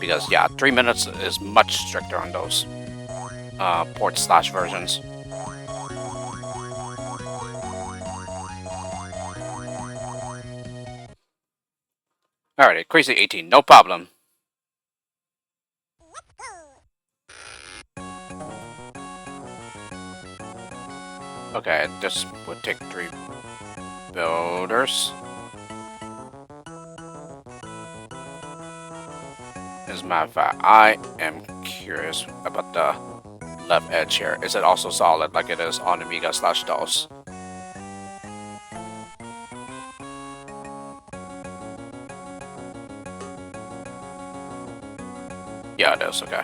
Because, yeah, 3 minutes is much stricter on those port/versions. Alrighty, Crazy 18, no problem. Okay, this would take 3 builders. As a matter of fact, I am curious about the left edge here. Is it also solid like it is on Amiga /DOS? Yeah, it is, okay.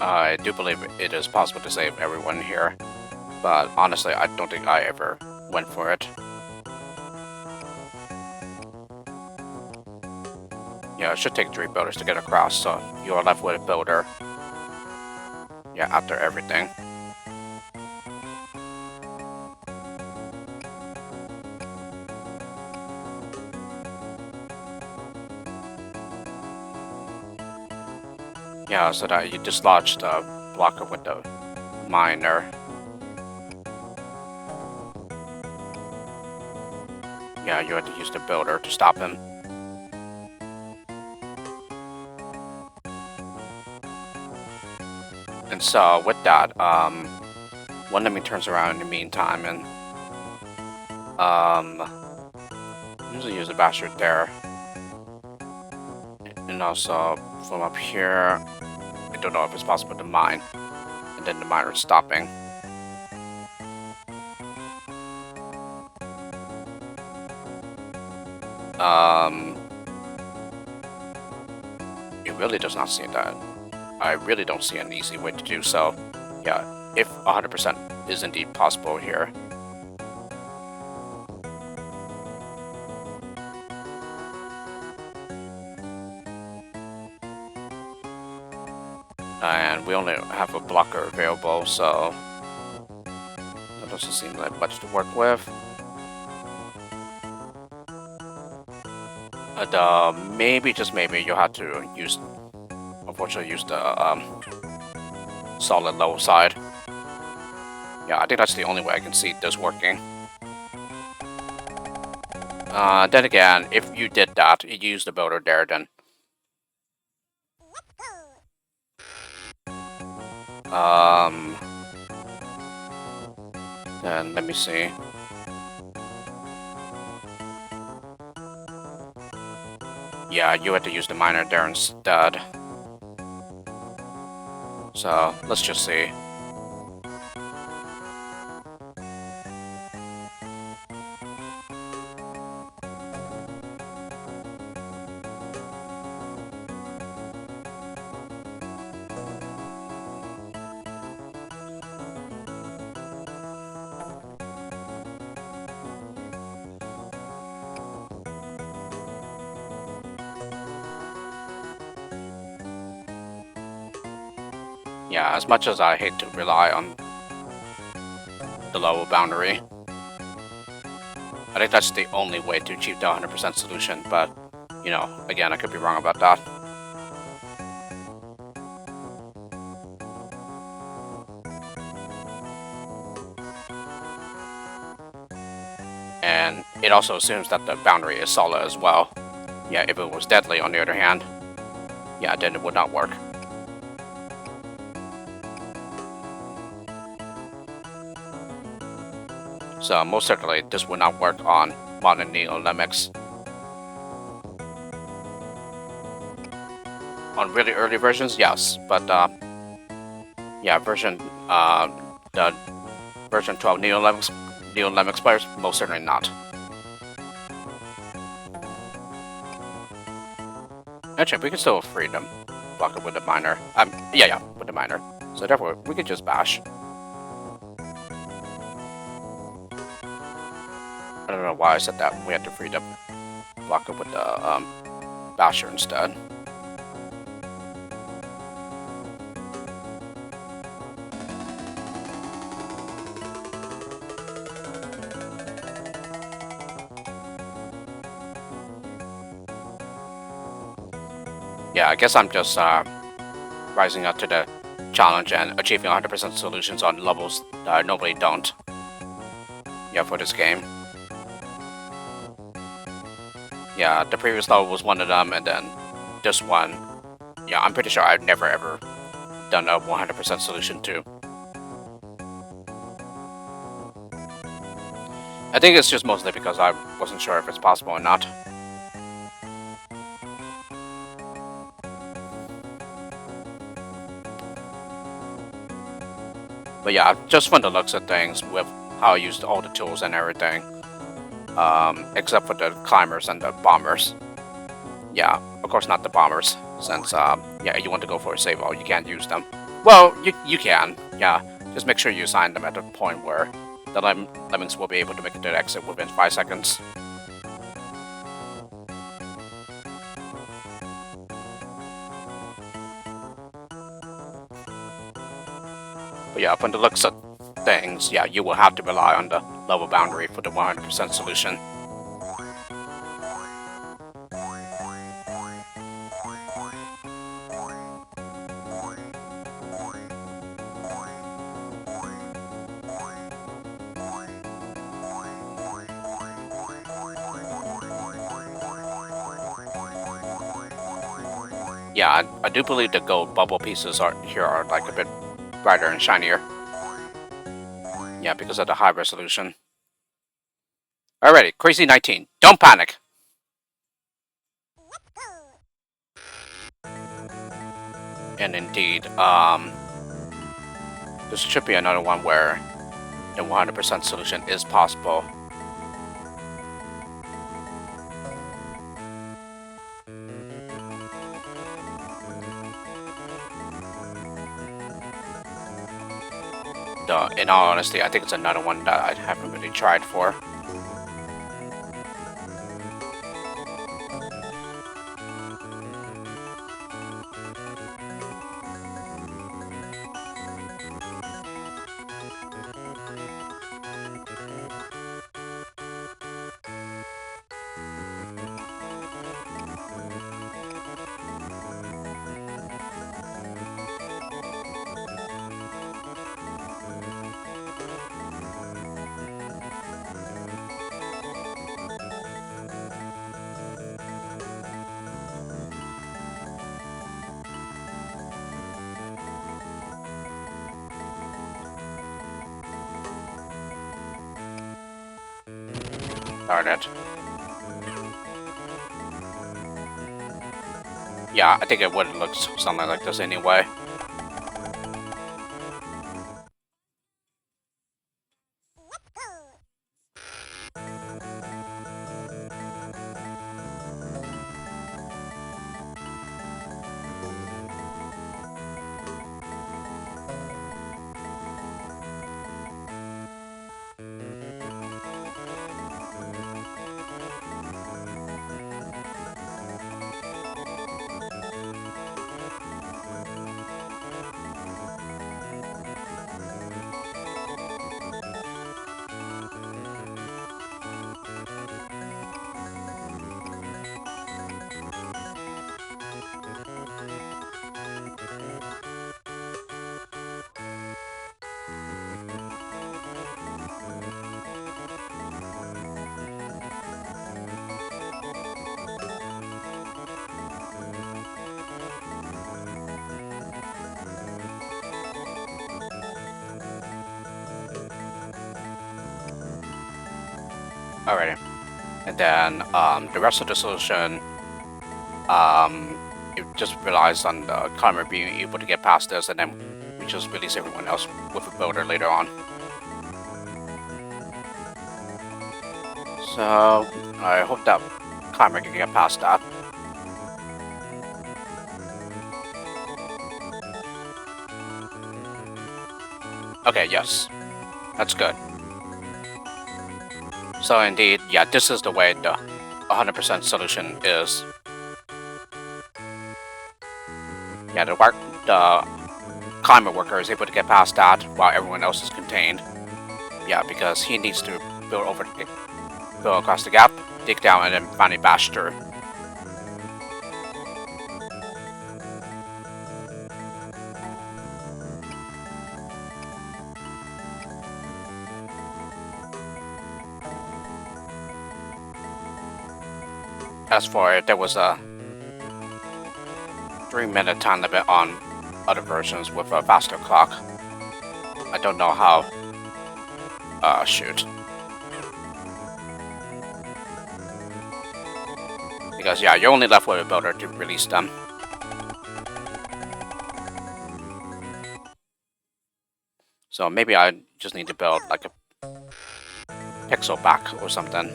I do believe it is possible to save everyone here, but honestly, I don't think I ever went for it. Yeah, it should take 3 builders to get across, so you are left with a builder. Yeah, after everything. Yeah, so that you dislodge the blocker with the miner. Yeah, you have to use the builder to stop him. And so with that, one enemy turns around in the meantime, and usually use a bastard there. And also from up here, I don't know if it's possible to mine, and then the miner is stopping. It really does not seem that. I really don't see an easy way to do so. Yeah, if 100% is indeed possible here. And we only have a blocker available, so that doesn't seem like much to work with. And maybe, just maybe, you'll have to use, unfortunately, use the solid low side. Yeah, I think that's the only way I can see this working. Then again, if you did that, you use the builder there, then then let me see. Yeah, you have to use the miner there instead. So let's just see. Yeah, as much as I hate to rely on the lower boundary, I think that's the only way to achieve the 100% solution, but, you know, again, I could be wrong about that. And it also assumes that the boundary is solid as well. Yeah, if it was deadly, on the other hand, yeah, then it would not work. So most certainly, this would not work on modern Lemmings. On really early versions, yes, but yeah, the version 12 Lemmings players, most certainly not. Actually, we can still free them, block it with the miner. Yeah, with the miner. So therefore, we could just bash. I don't know why I said that. We had to free them, block it with the basher instead. Yeah, I guess I'm just rising up to the challenge and achieving 100% solutions on levels that I normally don't. Yeah, for this game. Yeah, the previous level was one of them, and then this one, yeah, I'm pretty sure I've never ever done a 100% solution to. I think it's just mostly because I wasn't sure if it's possible or not. But yeah, just from the looks of things, with how I used all the tools and everything, except for the climbers and the bombers. Yeah, of course not the bombers, since yeah, you want to go for a save all, you can't use them. Well, you can, yeah. Just make sure you assign them at the point where the Lemmings will be able to make it to the exit within 5 seconds. Yeah, from the looks of things, yeah, you will have to rely on the level boundary for the 100% solution. Yeah, I do believe the gold bubble pieces are like a bit brighter and shinier. Yeah, because of the high resolution. Alrighty, Crazy 19. Don't panic. And indeed, this should be another one where the 100% solution is possible. In all honesty, I think it's another one that I haven't really tried for. Darn it. Yeah, I think it would look something like this anyway. Alrighty. And then the rest of the solution, it just relies on the climber being able to get past this, and then we just release everyone else with a builder later on. So I hope that climber can get past that. Okay, yes. That's good. So indeed, yeah, this is the way the 100% solution is. Yeah, the climber worker is able to get past that while everyone else is contained. Yeah, because he needs to build across the gap, dig down, and then finally bash through. As for it, there was a 3-minute time limit on other versions with a faster clock. I don't know how. Shoot. Because yeah, you're only left with a builder to release them. So maybe I just need to build like a pixel back or something.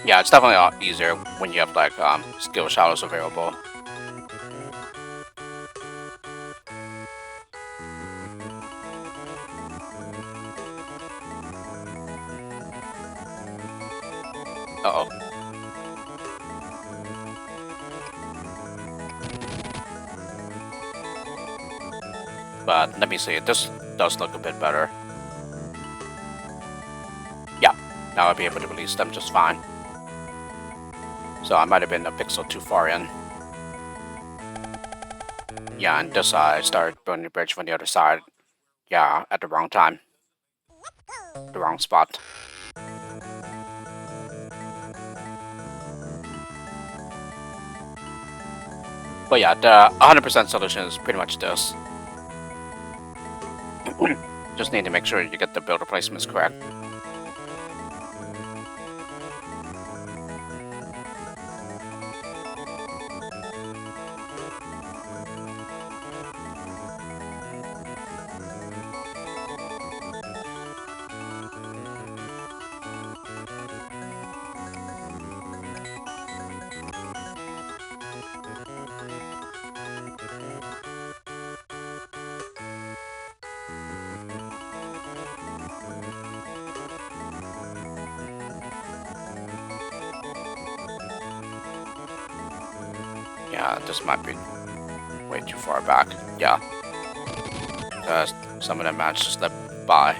Yeah, it's definitely a lot easier when you have like skill shadows available. Uh oh. But let me see. This does look a bit better. Yeah. Now I'll be able to release them just fine. So I might have been a pixel too far in. Yeah, and this I started building the bridge from the other side. Yeah, at the wrong time. The wrong spot. But yeah, the 100% solution is pretty much this. Just need to make sure you get the builder placements correct. Yeah, this might be way too far back. Yeah. Because some of them managed to slip by.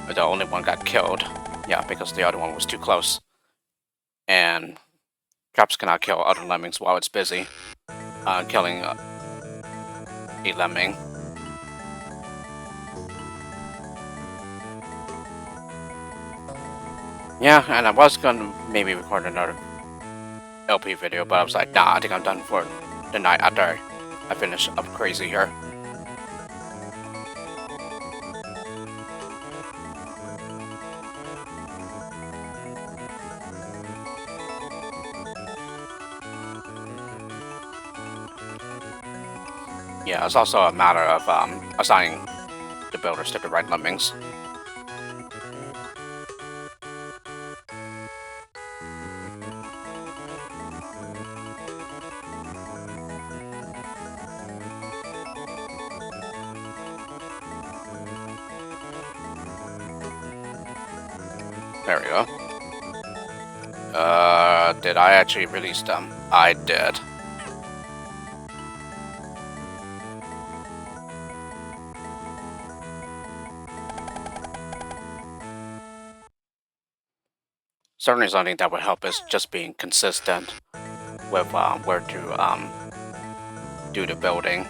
But the only one got killed. Yeah, because the other one was too close. And traps cannot kill other lemmings while it's busy killing a lemming. Yeah, and I was gonna maybe record another LP video, but I was like, nah, I think I'm done for the night after I finish up crazy here. Yeah, it's also a matter of assigning the builders to the right lemmings. There we go. Did I actually release them? I did. Certainly something that would help is just being consistent with where to do the building.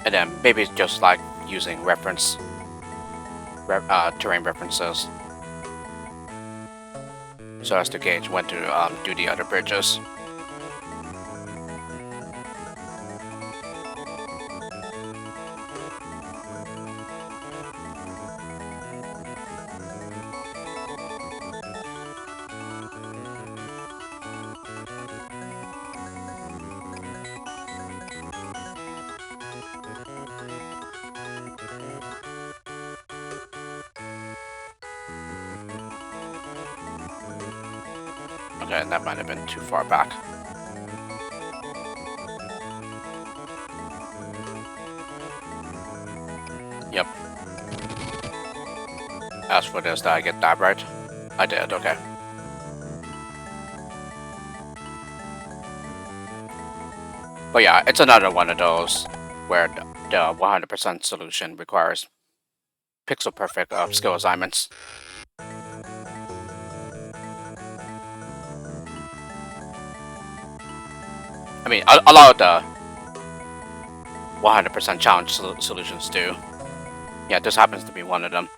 And then maybe just like using terrain references so as to gauge when to do the other bridges. Okay, that might have been too far back. Yep. As for this, did I get that right? I did, okay. But yeah, it's another one of those where the 100% solution requires pixel perfect skill assignments. I mean, a lot of the 100% challenge solutions do. Yeah, this happens to be one of them.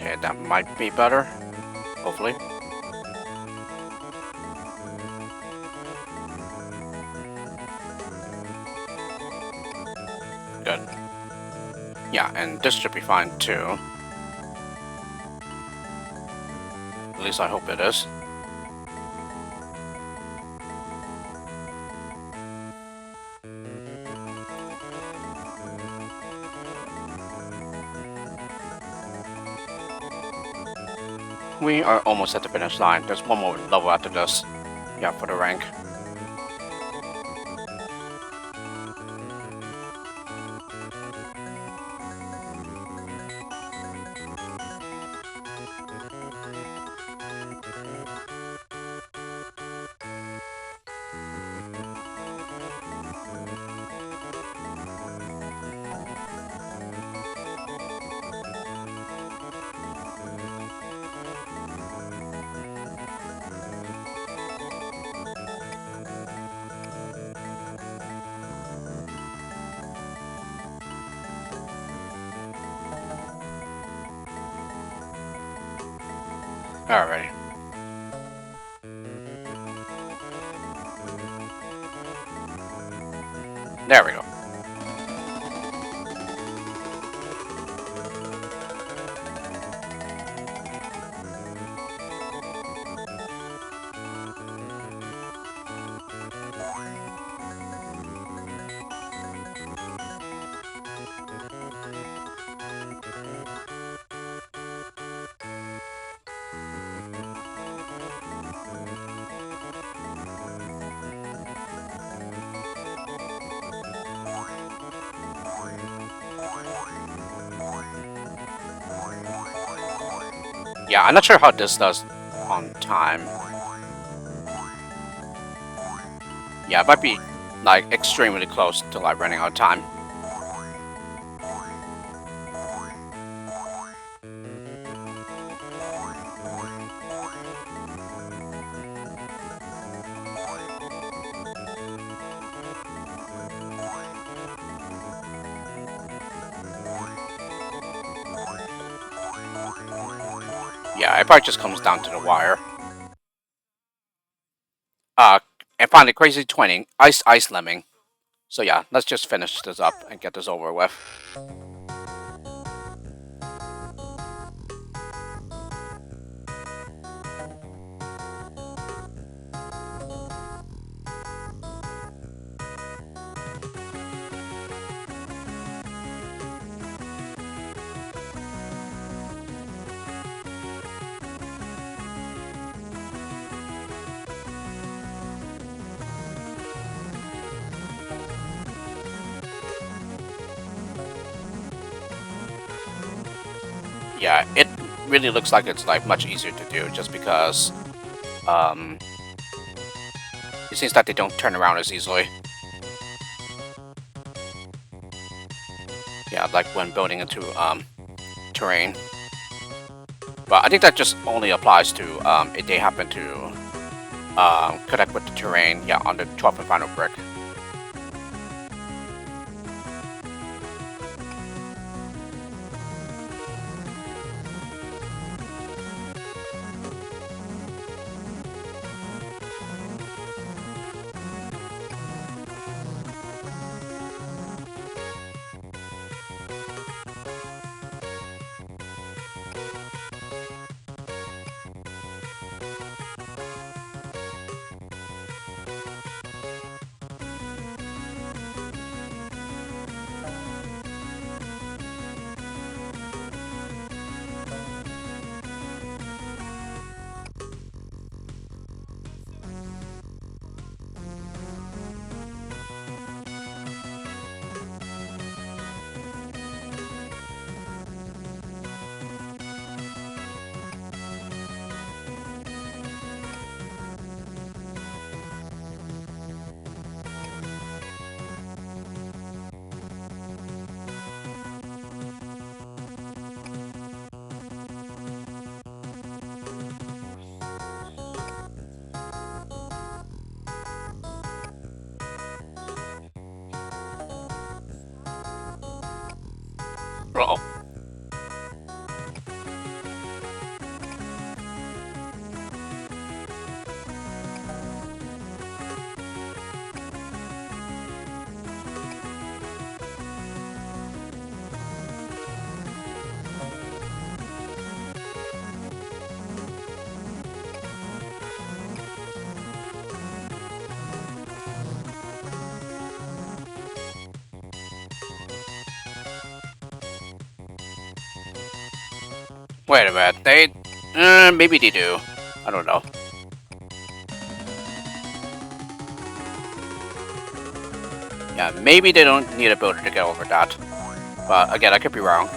Okay, that might be better. Hopefully. Good. Yeah, and this should be fine too. At least I hope it is. We are almost at the finish line. There's one more level after this. Yeah, for the rank. Alrighty. There we go. Yeah, I'm not sure how this does on time. Yeah, it might be like extremely close to like running out of time. Yeah, it probably just comes down to the wire. And finally, Crazy 20, Ice Lemming. So yeah, let's just finish this up and get this over with. Yeah, it really looks like it's like much easier to do just because it seems that they don't turn around as easily. Yeah, like when building into terrain. But I think that just only applies to if they happen to connect with the terrain, yeah, on the 12th and final brick. Wait a minute. Maybe they do. I don't know. Yeah, maybe they don't need a builder to get over that. But again, I could be wrong.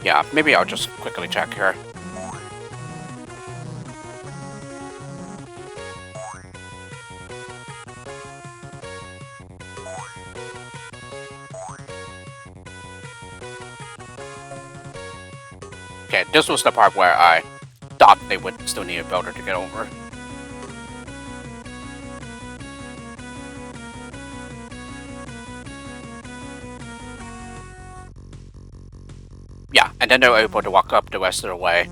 Yeah, maybe I'll just quickly check here. Okay, this was the part where I thought they would still need a builder to get over. Yeah, and then they were able to walk up the rest of the way.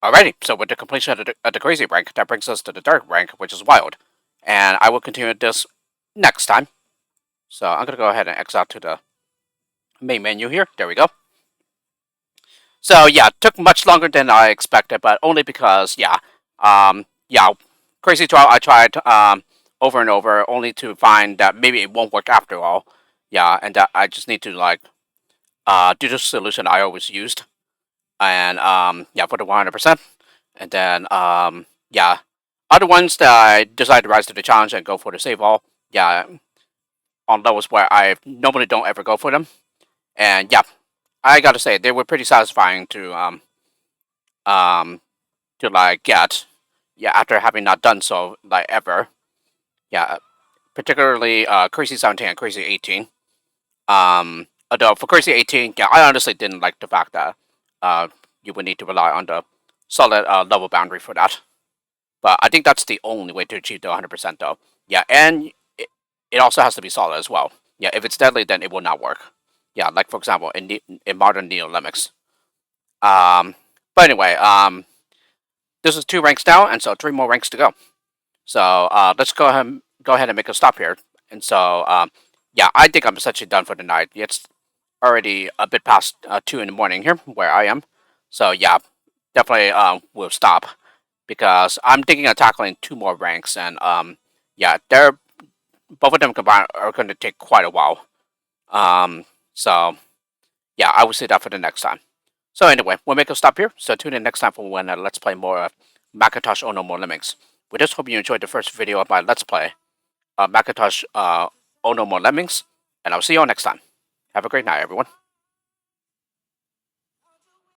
Alrighty, so with the completion of the crazy rank, that brings us to the dark rank, which is wild. And I will continue this next time. So I'm going to go ahead and exit out to the main menu here. There we go. So yeah, it took much longer than I expected, but only because, yeah, Crazy 12 I tried over and over, only to find that maybe it won't work after all. Yeah, and that I just need to do the solution I always used. And yeah, for the 100%. And then yeah, other ones that I decided to rise to the challenge and go for the save all. Yeah, on levels where I normally don't ever go for them. And yeah, I gotta say they were pretty satisfying um to get. Yeah, after having not done so ever. Yeah, particularly Crazy 17 and Crazy 18. Although for Crazy 18, yeah, I honestly didn't like the fact that uh you would need to rely on the solid level boundary for that. But I think that's the only way to achieve the 100% though. Yeah, and it also has to be solid as well. Yeah, if it's deadly, then it will not work. Yeah, like for example in modern Neo Lemmings. Um, but anyway, this is 2 ranks down, and so 3 more ranks to go. So let's go ahead and make a stop here. And so yeah, I think I'm essentially done for the night. It's already a bit past 2 in the morning here where I am. So yeah, definitely we'll stop because I'm thinking of tackling 2 more ranks, and yeah, they're both of them combined are going to take quite a while. So yeah, I will say that for the next time. So anyway, we'll make a stop here. So tune in next time for when let's play more of Macintosh ONML Lemmings. We just hope you enjoyed the first video of my Let's Play Macintosh ONML Lemmings, and I'll see you all next time. Have a great night, everyone.